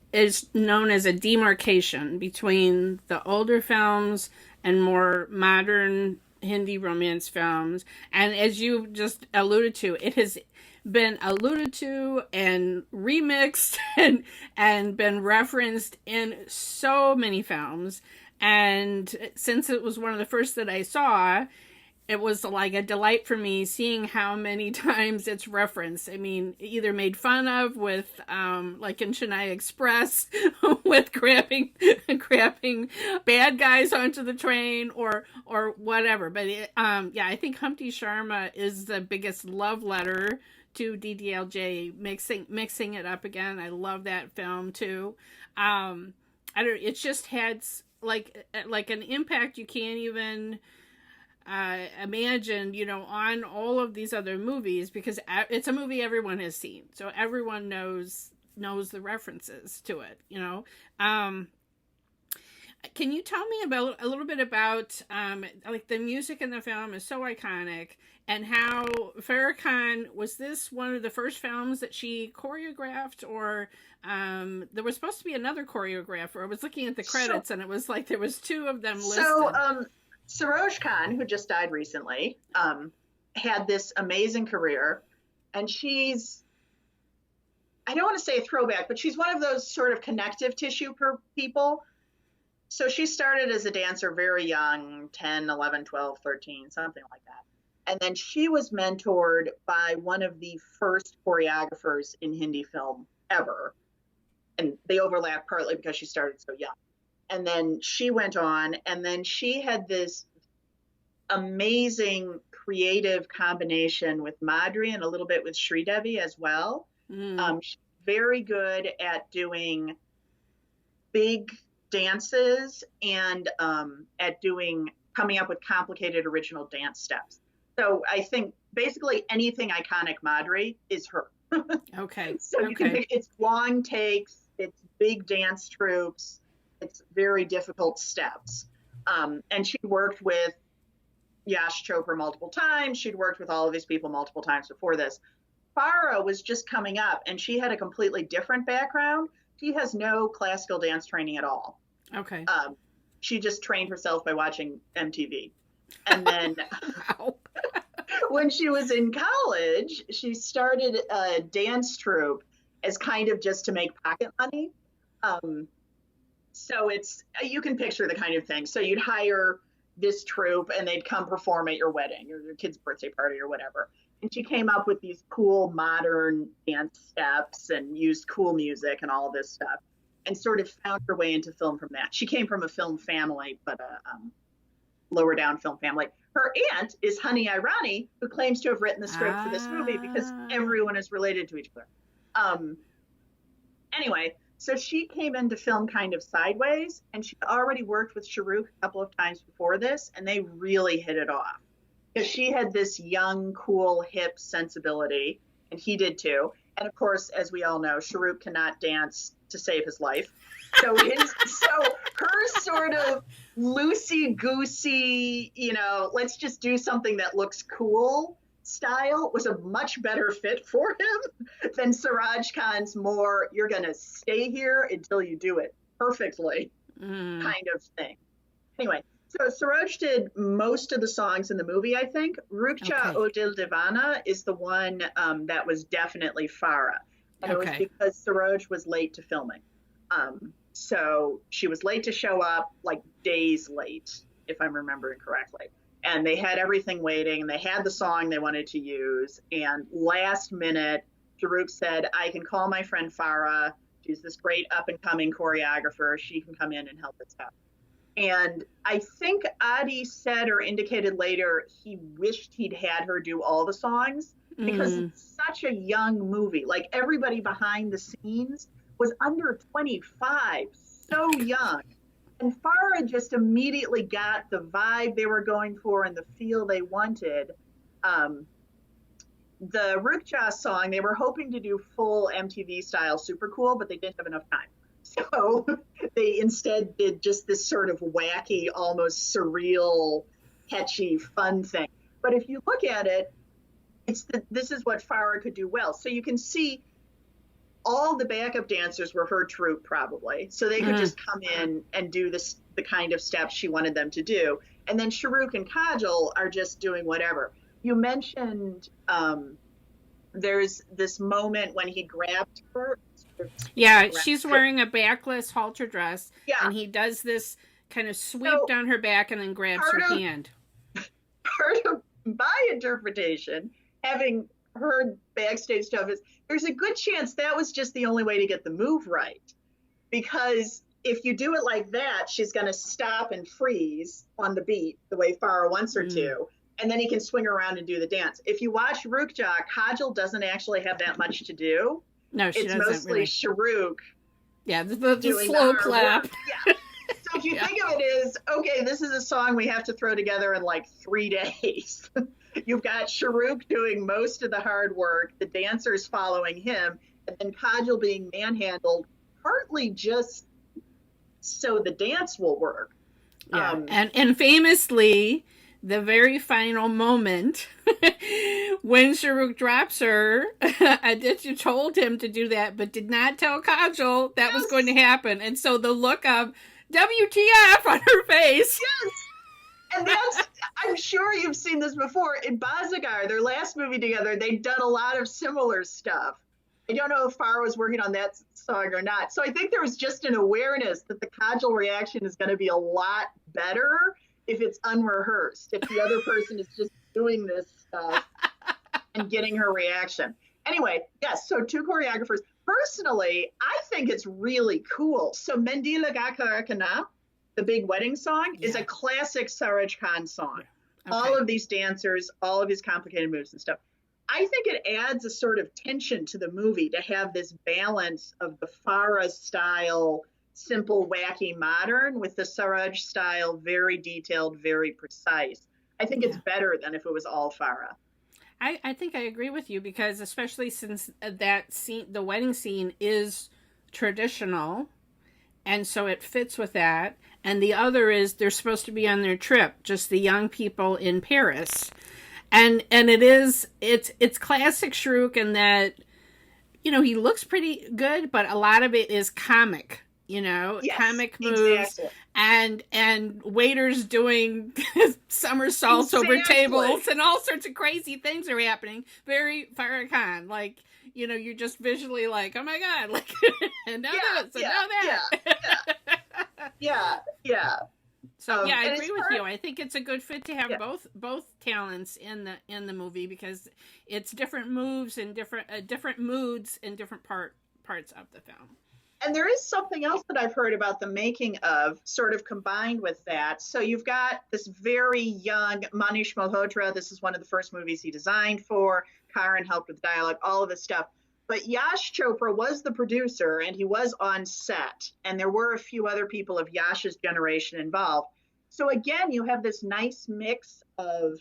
known as a demarcation between the older films and more modern Hindi romance films. And as you just alluded to, it has been alluded to and remixed and been referenced in so many films. And since it was one of the first that I saw, it was like a delight for me seeing how many times it's referenced. I mean, either made fun of with, like in Chennai Express, with grabbing bad guys onto the train or whatever. But I think Humpty Sharma is the biggest love letter to DDLJ, mixing it up again. I love that film too. It just had like an impact you can't even imagine, on all of these other movies, because it's a movie everyone has seen, so everyone knows the references to it. Can you tell me a little bit about like the music in the film is so iconic, and how Farah Khan, was this one of the first films that she choreographed, or there was supposed to be another choreographer? I was looking at the credits and it was like there was two of them listed. Saroj Khan, who just died recently, had this amazing career, and she's, I don't want to say a throwback, but she's one of those sort of connective tissue people. So she started as a dancer very young, 10, 11, 12, 13, something like that. And then she was mentored by one of the first choreographers in Hindi film ever. And they overlap partly because she started so young. And then she went on, and then she had this amazing creative combination with Madhuri and a little bit with Sridevi as well. She's very good at doing big dances and at coming up with complicated original dance steps. So I think basically anything iconic Madhuri is her. Okay. So you can pick, it's long takes, it's big dance troupes, it's very difficult steps. And she worked with Yash Chopra multiple times. She'd worked with all of these people multiple times before this. Farah was just coming up, and she had a completely different background. She has no classical dance training at all. Okay. She just trained herself by watching MTV. And then when she was in college, she started a dance troupe as kind of just to make pocket money. So you can picture the kind of thing. So you'd hire this troupe and they'd come perform at your wedding or your kid's birthday party or whatever. And she came up with these cool modern dance steps and used cool music and all this stuff, and sort of found her way into film from that. She came from a film family, but a lower down film family. Her aunt is Honey Irani, who claims to have written the script for this movie because everyone is related to each other. Anyway, so she came into film kind of sideways, and she already worked with Shah Rukh a couple of times before this, and they really hit it off. Because she had this young, cool, hip sensibility, and he did too. And of course, as we all know, Shah Rukh cannot dance to save his life. So her sort of loosey-goosey, let's just do something that looks cool style was a much better fit for him than Siraj Khan's more, you're going to stay here until you do it perfectly kind of thing. Anyway, so Siraj did most of the songs in the movie, I think. Rukcha O Dil Divana is the one that was definitely Farah. And it was because Siraj was late to filming. So she was late to show up, like days late, if I'm remembering correctly. And they had everything waiting, and they had the song they wanted to use. And last minute, Shah Rukh said, I can call my friend Farah. She's this great up-and-coming choreographer. She can come in and help us out. And I think Adi said or indicated later he wished he'd had her do all the songs because it's such a young movie. Like, everybody behind the scenes was under 25, so young. And Farah just immediately got the vibe they were going for and the feel they wanted. The Rukja song, they were hoping to do full MTV style super cool, but they didn't have enough time. So they instead did just this sort of wacky, almost surreal, catchy, fun thing. But if you look at it, this is what Farah could do well. So you can see all the backup dancers were her troupe probably. So they could just come in and do the kind of steps she wanted them to do. And then Shah Rukh and Kajol are just doing whatever. You mentioned there's this moment when he grabbed her. Yeah, she's wearing a backless halter dress. Yeah. And he does this kind of sweep down her back and then grabs her hand. Part of my interpretation, having heard backstage stuff, is there's a good chance that was just the only way to get the move right. Because if you do it like that, she's going to stop and freeze on the beat the way Farah wants her to. And then he can swing around and do the dance. If you watch Rukja, Kajol doesn't actually have that much to do. No, she doesn't. It's mostly really. Shah Rukh. Yeah, the slow clap. Yeah. So if you think of it as, okay, this is a song we have to throw together in like 3 days. You've got Shah Rukh doing most of the hard work, the dancers following him, and then Kajol being manhandled, partly just so the dance will work. Yeah. And famously, the very final moment when Shah Rukh drops her, Aditya told him to do that, but did not tell Kajol that was going to happen. And so the look of WTF on her face. Yes. And I'm sure you've seen this before. In Bazagar, their last movie together, they'd done a lot of similar stuff. I don't know if Farah was working on that song or not. So I think there was just an awareness that the Kajol reaction is going to be a lot better if it's unrehearsed, if the other person is just doing this stuff and getting her reaction. Anyway, yes, so 2 choreographers. Personally, I think it's really cool. So Mendi Laga Karakana, the big wedding song, is a classic Siraj Khan song. Okay. All of these dancers, all of his complicated moves and stuff. I think it adds a sort of tension to the movie to have this balance of the Farah style, simple, wacky, modern, with the Siraj style, very detailed, very precise. I think it's better than if it was all Farah. I think I agree with you, because especially since that scene, the wedding scene, is traditional, and so it fits with that. And the other is they're supposed to be on their trip, just the young people in Paris. And it's classic Shah Rukh in that, he looks pretty good, but a lot of it is comic, comic moves, exactly. and waiters doing somersaults over tables, and all sorts of crazy things are happening. Very Farah Khan, like, you're just visually like, oh my God, like, and now this, and now that. Yeah. So yeah, I And agree with you. I think it's a good fit to have yeah. both talents in the movie, because it's different moves and different moods in different parts of the film. And there is something else that I've heard about the making of, sort of combined with that. So you've got this very young Manish Malhotra. This is one of the first movies he designed for. Karan helped with dialogue, all of this stuff. But Yash Chopra was the producer, and he was on set. And there were a few other people of Yash's generation involved. So again, you have this nice mix of,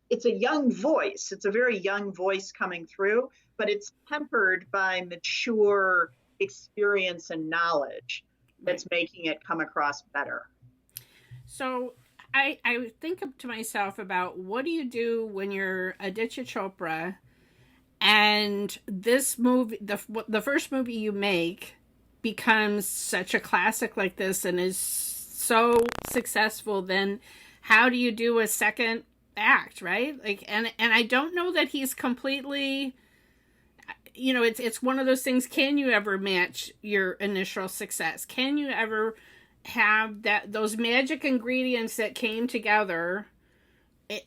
it's a young voice. It's a very young voice coming through, but it's tempered by mature experience and knowledge that's making it come across better. So I think to myself about, what do you do when you're Aditya Chopra and this movie, the first movie you make, becomes such a classic like this and is so successful? Then how do you do a second act, right? Like, and I don't know that he's completely, it's one of those things. Can you ever match your initial success? Can you ever have those magic ingredients that came together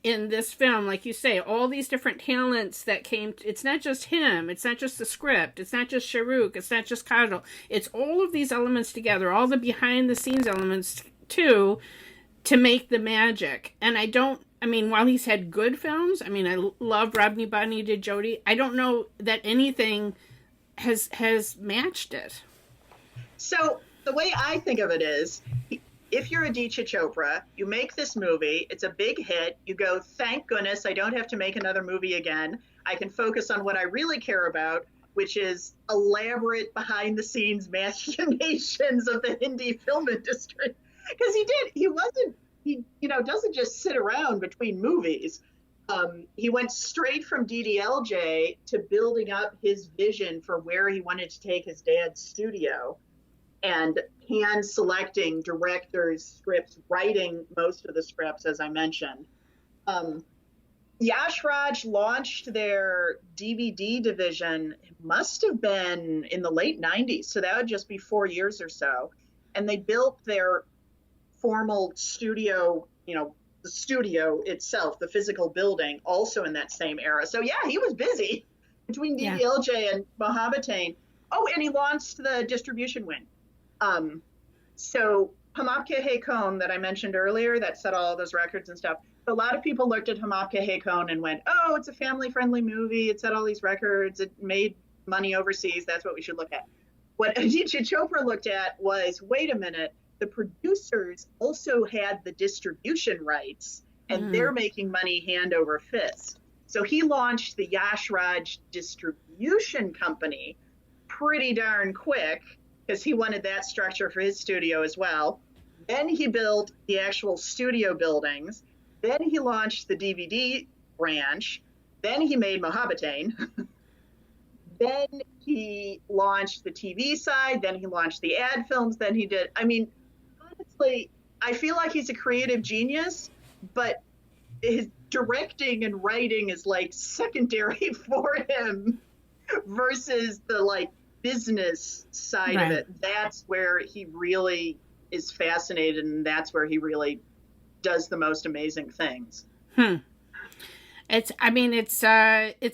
in this film? Like you say, all these different talents that came. It's not just him. It's not just the script. It's not just Shah Rukh. It's not just Kajol. It's all of these elements together, all the behind the scenes elements too, to make the magic. And while he's had good films, I love Rabni Bani Did Jodi. I don't know that anything has matched it. So the way I think of it is, if you're Aditya Chopra, you make this movie, it's a big hit, you go, thank goodness I don't have to make another movie again. I can focus on what I really care about, which is elaborate behind the scenes machinations of the Hindi film industry. Because he doesn't just sit around between movies. He went straight from DDLJ to building up his vision for where he wanted to take his dad's studio, and hand selecting directors, scripts, writing most of the scripts, as I mentioned. Yash Raj launched their DVD division, it must have been in the late 90s, so that would just be 4 years or so. And they built their formal studio, the studio itself, the physical building, also in that same era. So yeah, he was busy between DDLJ and Mohabbatain. Oh, and he launched the distribution wing. So Hum Aapke Hai Kaun that I mentioned earlier, that set all those records and stuff. A lot of people looked at Hum Aapke Hai Kaun and went, oh, it's a family-friendly movie. It set all these records. It made money overseas. That's what we should look at. What Aditya Chopra looked at was, wait a minute, the producers also had the distribution rights, and they're making money hand over fist. So he launched the Yash Raj Distribution Company pretty darn quick, because he wanted that structure for his studio as well. Then he built the actual studio buildings. Then he launched the DVD branch. Then he made Mohabbatain. Then he launched the TV side. Then he launched the ad films. Then he did, honestly, I feel like he's a creative genius, but his directing and writing is like secondary for him versus the business side of it. That's where he really is fascinated, and that's where he really does the most amazing things. It's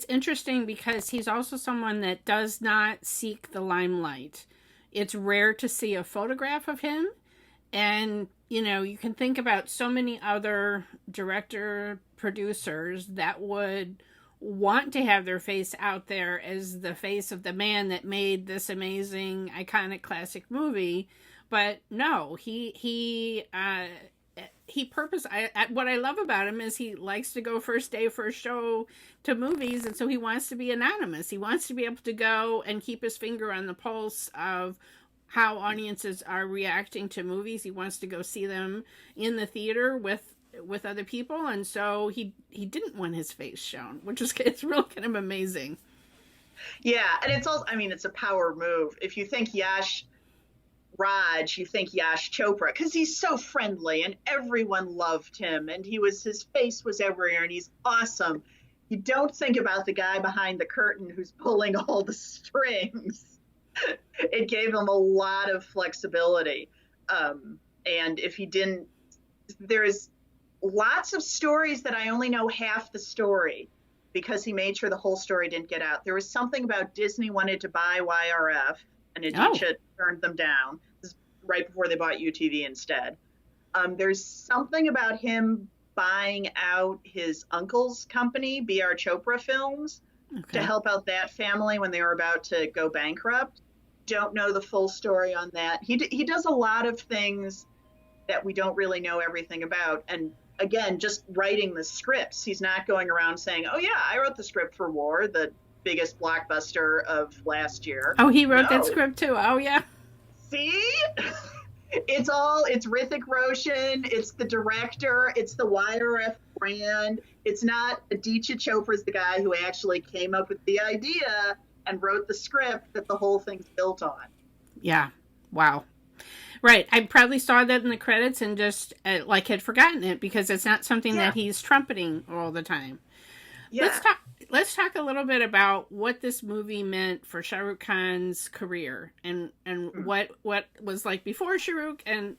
interesting because he's also someone that does not seek the limelight. It's rare to see a photograph of him, and you can think about so many other director producers that would want to have their face out there as the face of the man that made this amazing, iconic, classic movie. But no, he what I love about him is he likes to go first day, first show to movies, and so he wants to be anonymous. He wants to be able to go and keep his finger on the pulse of how audiences are reacting to movies. He wants to go see them in the theater with other people, and so he didn't want his face shown, which is, it's really kind of amazing. Yeah, and it's also, it's a power move. If you think Yash Raj, you think Yash Chopra, because he's so friendly and everyone loved him, and his face was everywhere, and he's awesome. You don't think about the guy behind the curtain who's pulling all the strings. It gave him a lot of flexibility, and if he didn't there's lots of stories that I only know half the story because he made sure the whole story didn't get out. There was something about Disney wanted to buy YRF, and Aditya turned them down. This is right before they bought UTV instead. There's something about him buying out his uncle's company, B.R. Chopra Films, to help out that family when they were about to go bankrupt. Don't know the full story on that. He does a lot of things that we don't really know everything about. And again, just writing the scripts. He's not going around saying, oh yeah, I wrote the script for War, the biggest blockbuster of last year. Oh, he wrote that script too. Oh yeah. See? It's Hrithik Roshan, it's the director, it's the YRF brand. It's not Aditya Chopra's the guy who actually came up with the idea and wrote the script that the whole thing's built on. Yeah. Wow. Right. I probably saw that in the credits and just had forgotten it because it's not something that he's trumpeting all the time. Yeah. Let's talk a little bit about what this movie meant for Shah Rukh Khan's career and what was like before Shah Rukh and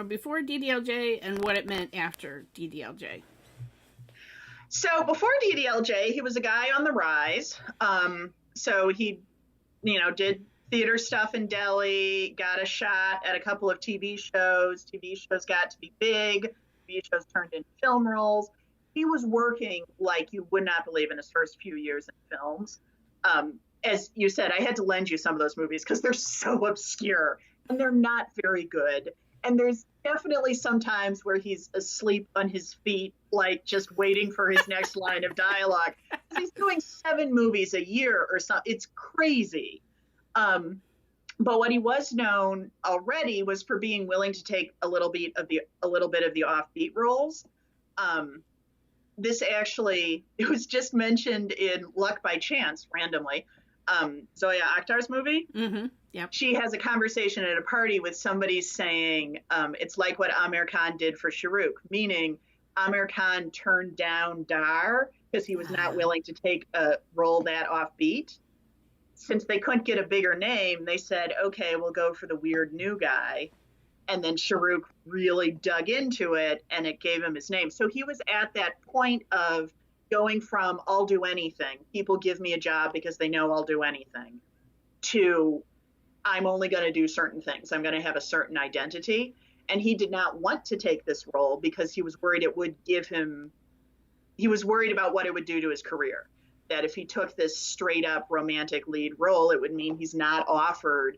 before DDLJ and what it meant after DDLJ. So before DDLJ, he was a guy on the rise. So he, did theater stuff in Delhi, got a shot at a couple of TV shows. TV shows got to be big. TV shows turned into film roles. He was working like you would not believe in his first few years in films. As you said, I had to lend you some of those movies because they're so obscure and they're not very good. And there's definitely some times where he's asleep on his feet, like just waiting for his next line of dialogue. He's doing 7 movies a year or something. It's crazy. But what he was known already was for being willing to take a little bit of the offbeat roles. This actually, it was just mentioned in Luck by Chance, randomly. Zoya Akhtar's movie. Mm-hmm. Yep. She has a conversation at a party with somebody saying, it's like what Amir Khan did for Shah Rukh, meaning Amir Khan turned down Dar because he was not willing to take a role that offbeat. Since they couldn't get a bigger name, they said, okay, we'll go for the weird new guy. And then Shah Rukh really dug into it and it gave him his name. So he was at that point of going from I'll do anything, people give me a job because they know I'll do anything, to I'm only going to do certain things. I'm going to have a certain identity. And he did not want to take this role because he was worried he was worried about what it would do to his career. That if he took this straight up romantic lead role, it would mean he's not offered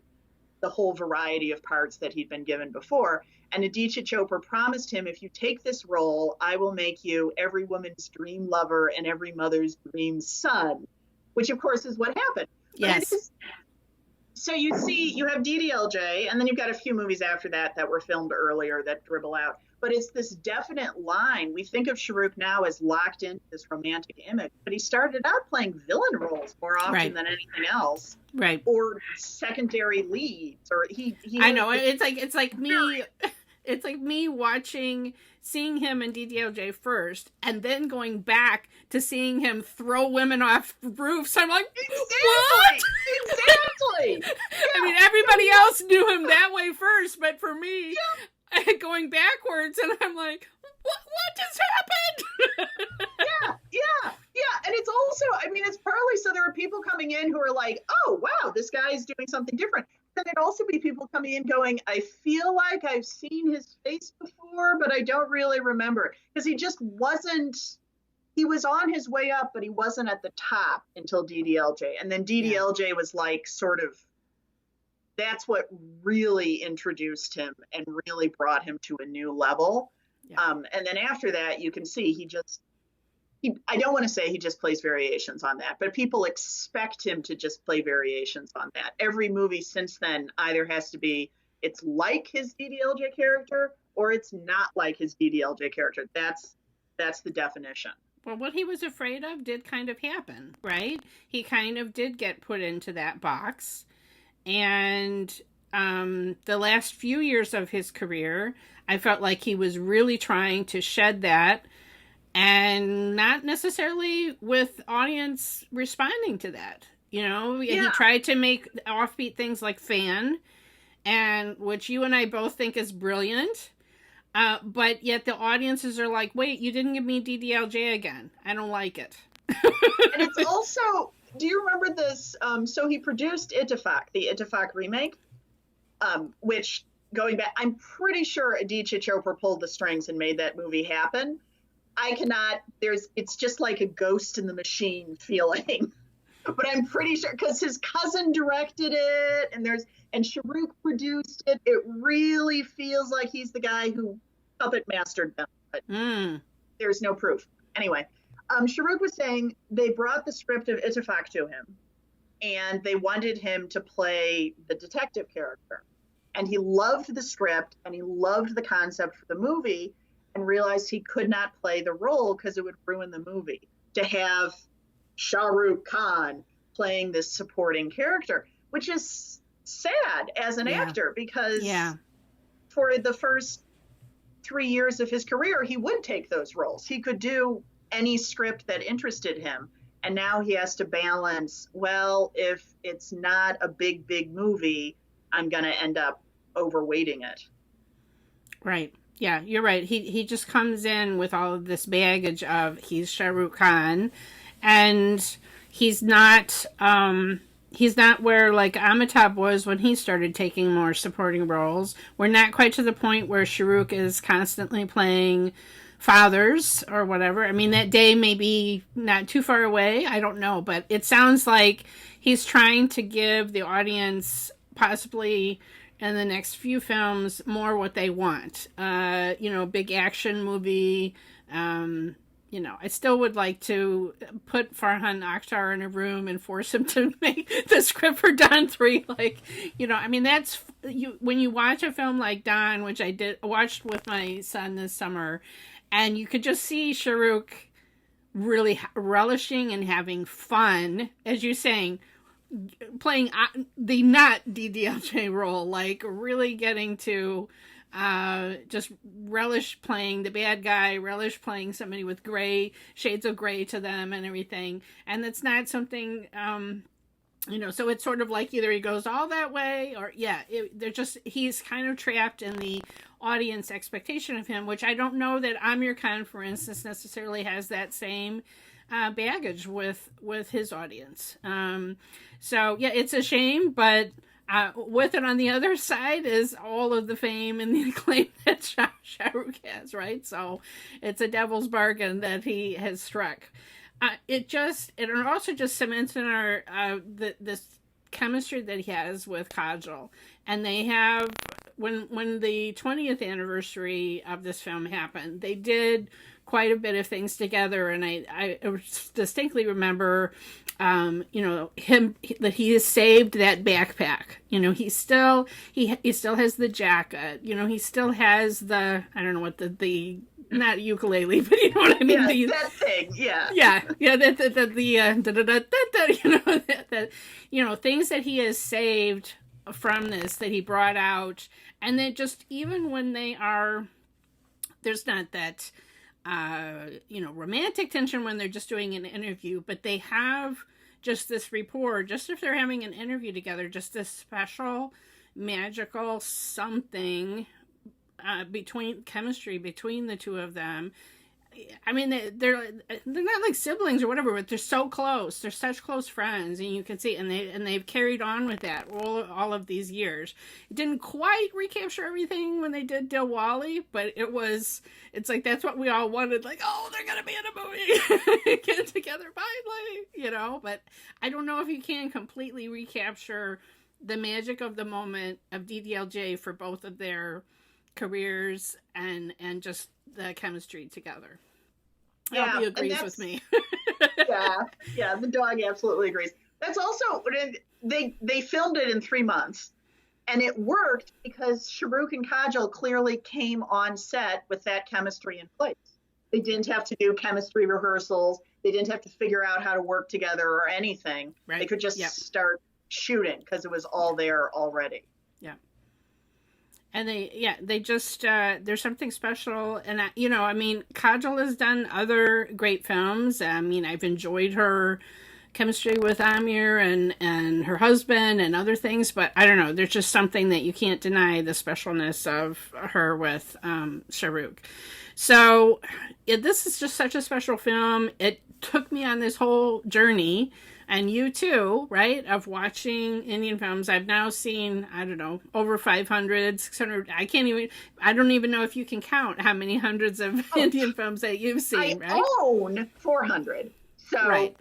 the whole variety of parts that he'd been given before. And Aditya Chopra promised him, if you take this role, I will make you every woman's dream lover and every mother's dream son, which of course is what happened. Yes. So you see, you have DDLJ, and then you've got a few movies after that were filmed earlier that dribble out. But it's this definite line. We think of Shah Rukh now as locked into this romantic image, but he started out playing villain roles more often than anything else, right? Or secondary leads, or he I know it's like me. It's like me seeing him in DDLJ first, and then going back to seeing him throw women off roofs. I'm like, what? Exactly. Yeah. I mean, everybody else knew him that way first, but for me, going backwards, and I'm like, what just happened? Yeah. And it's also, I mean, it's partly so there are people coming in who are like, oh, wow, this guy's doing something different. Then there'd also be people coming in going, I feel like I've seen his face before, but I don't really remember. Because he just wasn't, he was on his way up, but he wasn't at the top until DDLJ. And then DDLJ was like sort of, that's what really introduced him and really brought him to a new level. Yeah. And then after that, you can see I don't want to say he just plays variations on that, but people expect him to just play variations on that. Every movie since then either has to be, it's like his DDLJ character or it's not like his DDLJ character. That's the definition. Well, what he was afraid of did kind of happen, right? He kind of did get put into that box. And the last few years of his career, I felt like he was really trying to shed that, and not necessarily with audience responding to that. He tried to make offbeat things like Fan, and which you and I both think is brilliant. But yet the audiences are like, wait, you didn't give me DDLJ again. I don't like it. And it's also, do you remember this? So he produced Ittifaq, the Ittifaq remake, which, going back, I'm pretty sure Aditya Chopra pulled the strings and made that movie happen. I cannot, it's just like a ghost in the machine feeling. But I'm pretty sure, because his cousin directed it, and Shah Rukh produced it. It really feels like he's the guy who puppet mastered them. But there's no proof. Anyway, Shah Rukh was saying they brought the script of Ittifaq to him, and they wanted him to play the detective character. And he loved the script, and he loved the concept for the movie, and realized he could not play the role because it would ruin the movie. To have Shah Rukh Khan playing this supporting character, which is sad as an actor, because for the first 3 years of his career, he would take those roles. He could do any script that interested him. And now he has to balance, well, if it's not a big movie, I'm going to end up overweighting it. Right. Yeah, you're right. He just comes in with all of this baggage of he's Shah Rukh Khan, and he's not where like Amitabh was when he started taking more supporting roles. We're not quite to the point where Shah Rukh is constantly playing fathers or whatever. I mean, that day may be not too far away. I don't know, but it sounds like he's trying to give the audience, possibly in the next few films, more what they want. Big action movie. I still would like to put Farhan Akhtar in a room and force him to make the script for Don 3. That's when you watch a film like Don, which I watched with my son this summer, and you could just see Shah Rukh really relishing and having fun, as you're saying, playing the not DDLJ role, like really getting to just relish playing the bad guy, relish playing somebody with shades of gray to them and everything. And that's not something, so it's sort of like either he goes all that way or he's kind of trapped in the audience expectation of him, which I don't know that Amir Khan, for instance, necessarily has that same baggage with his audience. It's a shame, but with it on the other side is all of the fame and the acclaim that Shah Rukh has, right? So it's a devil's bargain that he has struck. It also just cements in our this chemistry that he has with Kajol, and they have when the 20th anniversary of this film happened, they did quite a bit of things together, and I distinctly remember him that he has saved that backpack. He still has the jacket. He still has the, I don't know what the not ukulele, but you know what I mean. Yeah, that thing. Yeah. Things that he has saved from this, that he brought out, and then just even when there's not that romantic tension when they're just doing an interview, but they have just this rapport, just if they're having an interview together, just this special magical something chemistry between the two of them. I mean, they're not like siblings or whatever, but they're so close. They're such close friends, and you can see, and they've carried on with that all of these years. It didn't quite recapture everything when they did Dilwale, but it's like that's what we all wanted. Like, oh, they're gonna be in a movie, get together finally, But I don't know if you can completely recapture the magic of the moment of DDLJ for both of their careers and just the chemistry together. I hope he agrees with me. yeah, the dog absolutely agrees. That's also, they filmed it in 3 months, and it worked because Shah Rukh and Kajol clearly came on set with that chemistry in place. They didn't have to do chemistry rehearsals. They didn't have to figure out how to work together or anything. Right. They could just start shooting because it was all there already. Yeah. And they just, there's something special. And, Kajol has done other great films. I mean, I've enjoyed her chemistry with Amir and her husband and other things, but I don't know. There's just something that you can't deny the specialness of her with Shah Rukh. So this is just such a special film. It took me on this whole journey, and you too, right, of watching Indian films. I've now seen, I don't know, over 500, 600. I don't even know if you can count how many hundreds of Indian films that you've seen, right? I own 400. So, right.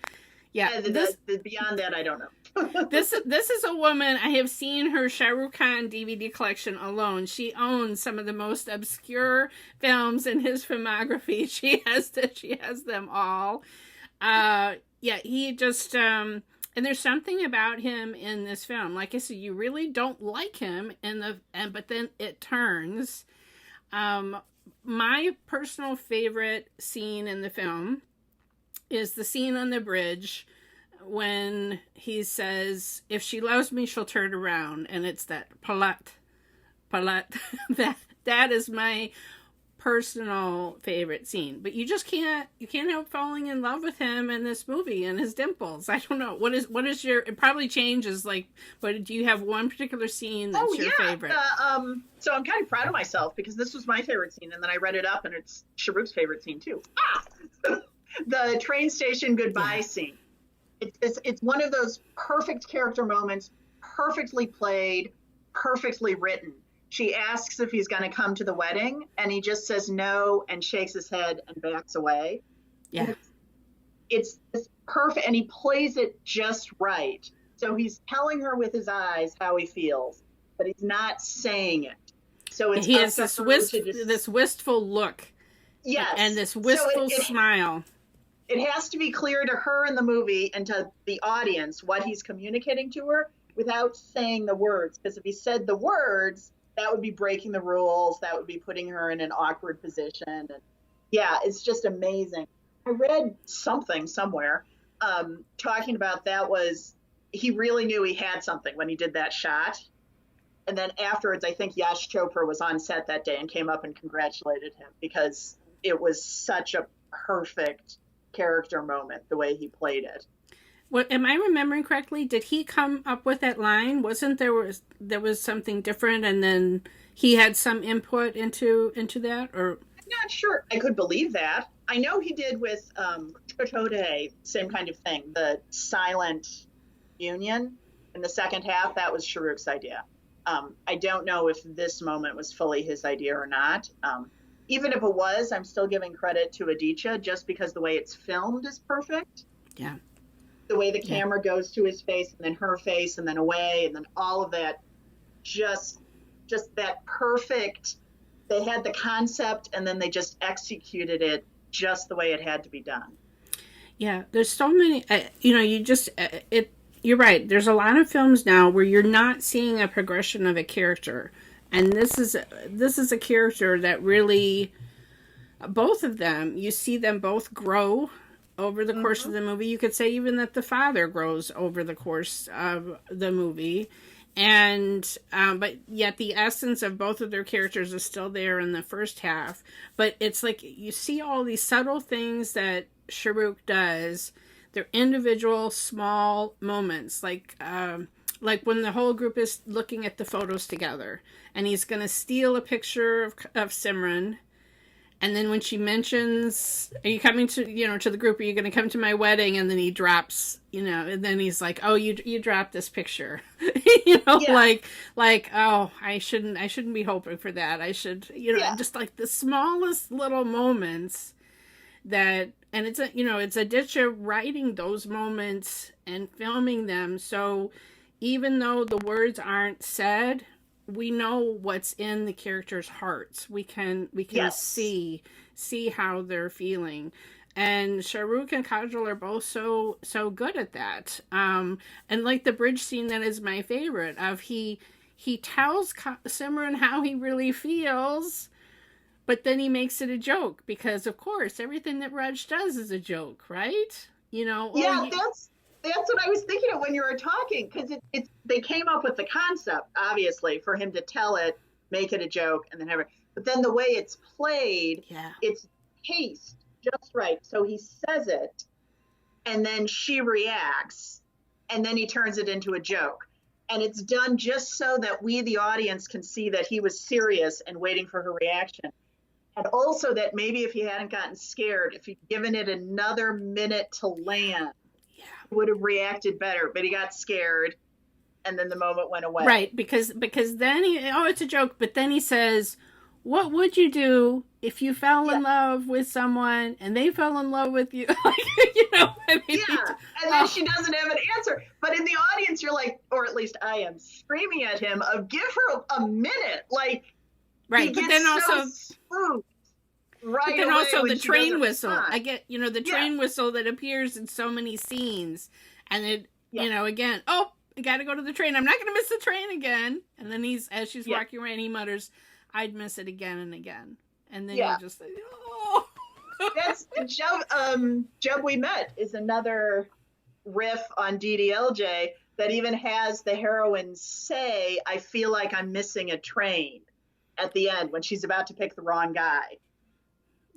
Yeah. Beyond that, I don't know. This is a woman. I have seen her Shah Rukh Khan DVD collection alone. She owns some of the most obscure films in his filmography. She has them all. Yeah, he just and there's something about him in this film. Like I said, you really don't like him but then it turns. My personal favorite scene in the film is the scene on the bridge when he says, "If she loves me, she'll turn around," and it's that palat. that is my personal favorite scene. But you can't help falling in love with him in this movie and his dimples. I don't know, what is your, it probably changes, like, but do you have one particular scene that's your favorite? So I'm kind of proud of myself because this was my favorite scene, and then I read it up and it's Shah Rukh's favorite scene too. The train station goodbye scene. It's one of those perfect character moments, perfectly played, perfectly written. She asks if he's going to come to the wedding, and he just says no and shakes his head and backs away. Yeah. It's perfect, and he plays it just right. So he's telling her with his eyes how he feels, but he's not saying it. So he has this wistful look. Yes. And this wistful smile. It has to be clear to her in the movie and to the audience what he's communicating to her without saying the words. Because if he said the words, that would be breaking the rules. That would be putting her in an awkward position. And yeah, it's just amazing. I read something somewhere talking about that was he really knew he had something when he did that shot. And then afterwards, I think Yash Chopra was on set that day and came up and congratulated him because it was such a perfect character moment, the way he played it. What, am I remembering correctly? Did he come up with that line? Wasn't there was something different, and then he had some input into that? Or I'm not sure. I could believe that. I know he did with Chotode, same kind of thing. The silent union in the second half. That was Shah Rukh's idea. I don't know if this moment was fully his idea or not. Even if it was, I'm still giving credit to Aditya just because the way it's filmed is perfect. Yeah. The way the camera goes to his face and then her face and then away and then all of that, just that perfect. They had the concept and then they just executed it just the way it had to be done. Yeah, there's so many. You're right. There's a lot of films now where you're not seeing a progression of a character. And this is a character that really, both of them, you see them both grow over the course of the movie. You could say even that the father grows over the course of the movie. And, but yet the essence of both of their characters is still there in the first half. But it's like you see all these subtle things that Shah Rukh does. They're individual small moments, like when the whole group is looking at the photos together and he's going to steal a picture of Simran. And then when she mentions, are you coming to the group? Are you going to come to my wedding? And then he drops, and then he's like, oh, you dropped this picture, like, oh, I shouldn't be hoping for that. I should, just like the smallest little moments that, and it's Aditya writing those moments and filming them. So even though the words aren't said, we know what's in the characters' hearts. We can see how they're feeling. And Shah Rukh and Kajol are both so good at that. And like the bridge scene that is my favorite of he tells Simran how he really feels, but then he makes it a joke because of course everything that Raj does is a joke, right? That's what I was thinking of when you were talking, because they came up with the concept, obviously, for him to tell it, make it a joke, and then have it. But then the way it's played, it's paced just right. So he says it, and then she reacts, and then he turns it into a joke. And it's done just so that we, the audience, can see that he was serious and waiting for her reaction. And also that maybe if he hadn't gotten scared, if he'd given it another minute to land, Yeah. he would have reacted better. But he got scared, and then the moment went away. Right, because then it's a joke, but then he says, what would you do if you fell in love with someone and they fell in love with you? I mean, and then she doesn't have an answer. But in the audience, you're like, or at least I am, screaming at him of give her a minute. Like, right, but then also spooked right but then away also when the she train doesn't whistle. respond. I get, the train whistle that appears in so many scenes. And it, again, I got to go to the train. I'm not going to miss the train again. And then as she's walking around, he mutters, I'd miss it again and again. And then you just like, oh. That's Jub We Met is another riff on DDLJ that even has the heroine say, I feel like I'm missing a train at the end when she's about to pick the wrong guy.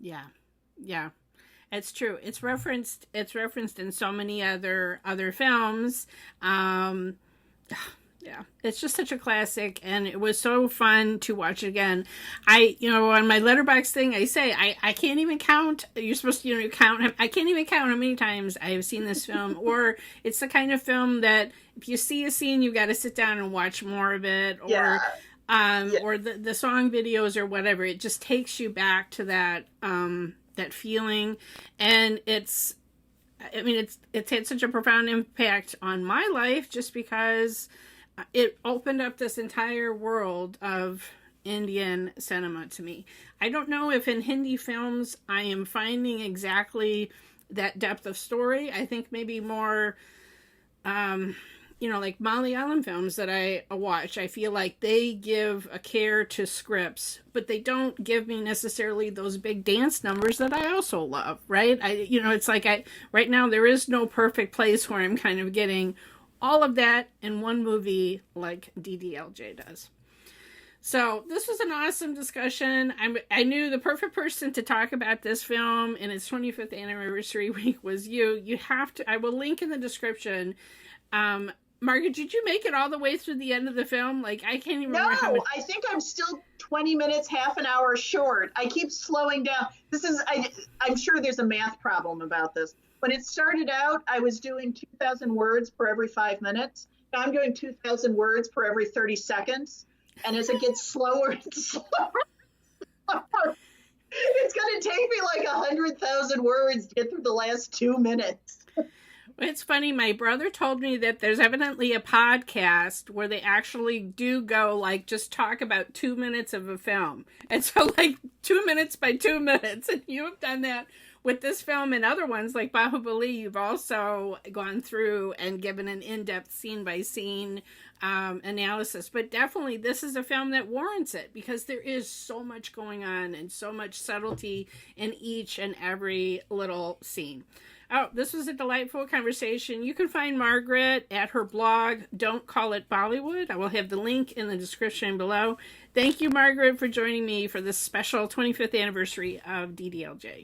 Yeah. It's true. It's referenced in so many other films. Yeah, it's just such a classic, and it was so fun to watch it again. On my Letterboxd thing, I say I can't even count. You're supposed to count him. I can't even count how many times I have seen this film. Or it's the kind of film that if you see a scene, you got to sit down and watch more of it. Or or the song videos or whatever. It just takes you back to that feeling, and it's had such a profound impact on my life just because it opened up this entire world of Indian cinema to me. I don't know if in Hindi films I am finding exactly that depth of story. I think maybe more, like Malayalam films that I watch. I feel like they give a care to scripts, but they don't give me necessarily those big dance numbers that I also love, right? It's like right now there is no perfect place where I'm kind of getting all of that in one movie like DDLJ does. So this was an awesome discussion. I knew the perfect person to talk about this film in its 25th anniversary week was you. You have to, I will link in the description. Margaret, did you make it all the way through the end of the film? Like, I can't even remember how much... I think I'm still 20 minutes, half an hour short. I keep slowing down. I'm sure there's a math problem about this. When it started out, I was doing 2,000 words per every 5 minutes. Now I'm doing 2,000 words per every 30 seconds. And as it gets slower and slower, it's going to take me like 100,000 words to get through the last 2 minutes. It's funny, my brother told me that there's evidently a podcast where they actually do go, like, just talk about 2 minutes of a film. And so, 2 minutes by 2 minutes. And you have done that with this film and other ones, like Bahubali. You've also gone through and given an in-depth scene-by-scene analysis. But definitely, this is a film that warrants it because there is so much going on and so much subtlety in each and every little scene. Oh, this was a delightful conversation. You can find Margaret at her blog, Don't Call It Bollywood. I will have the link in the description below. Thank you, Margaret, for joining me for this special 25th anniversary of DDLJ.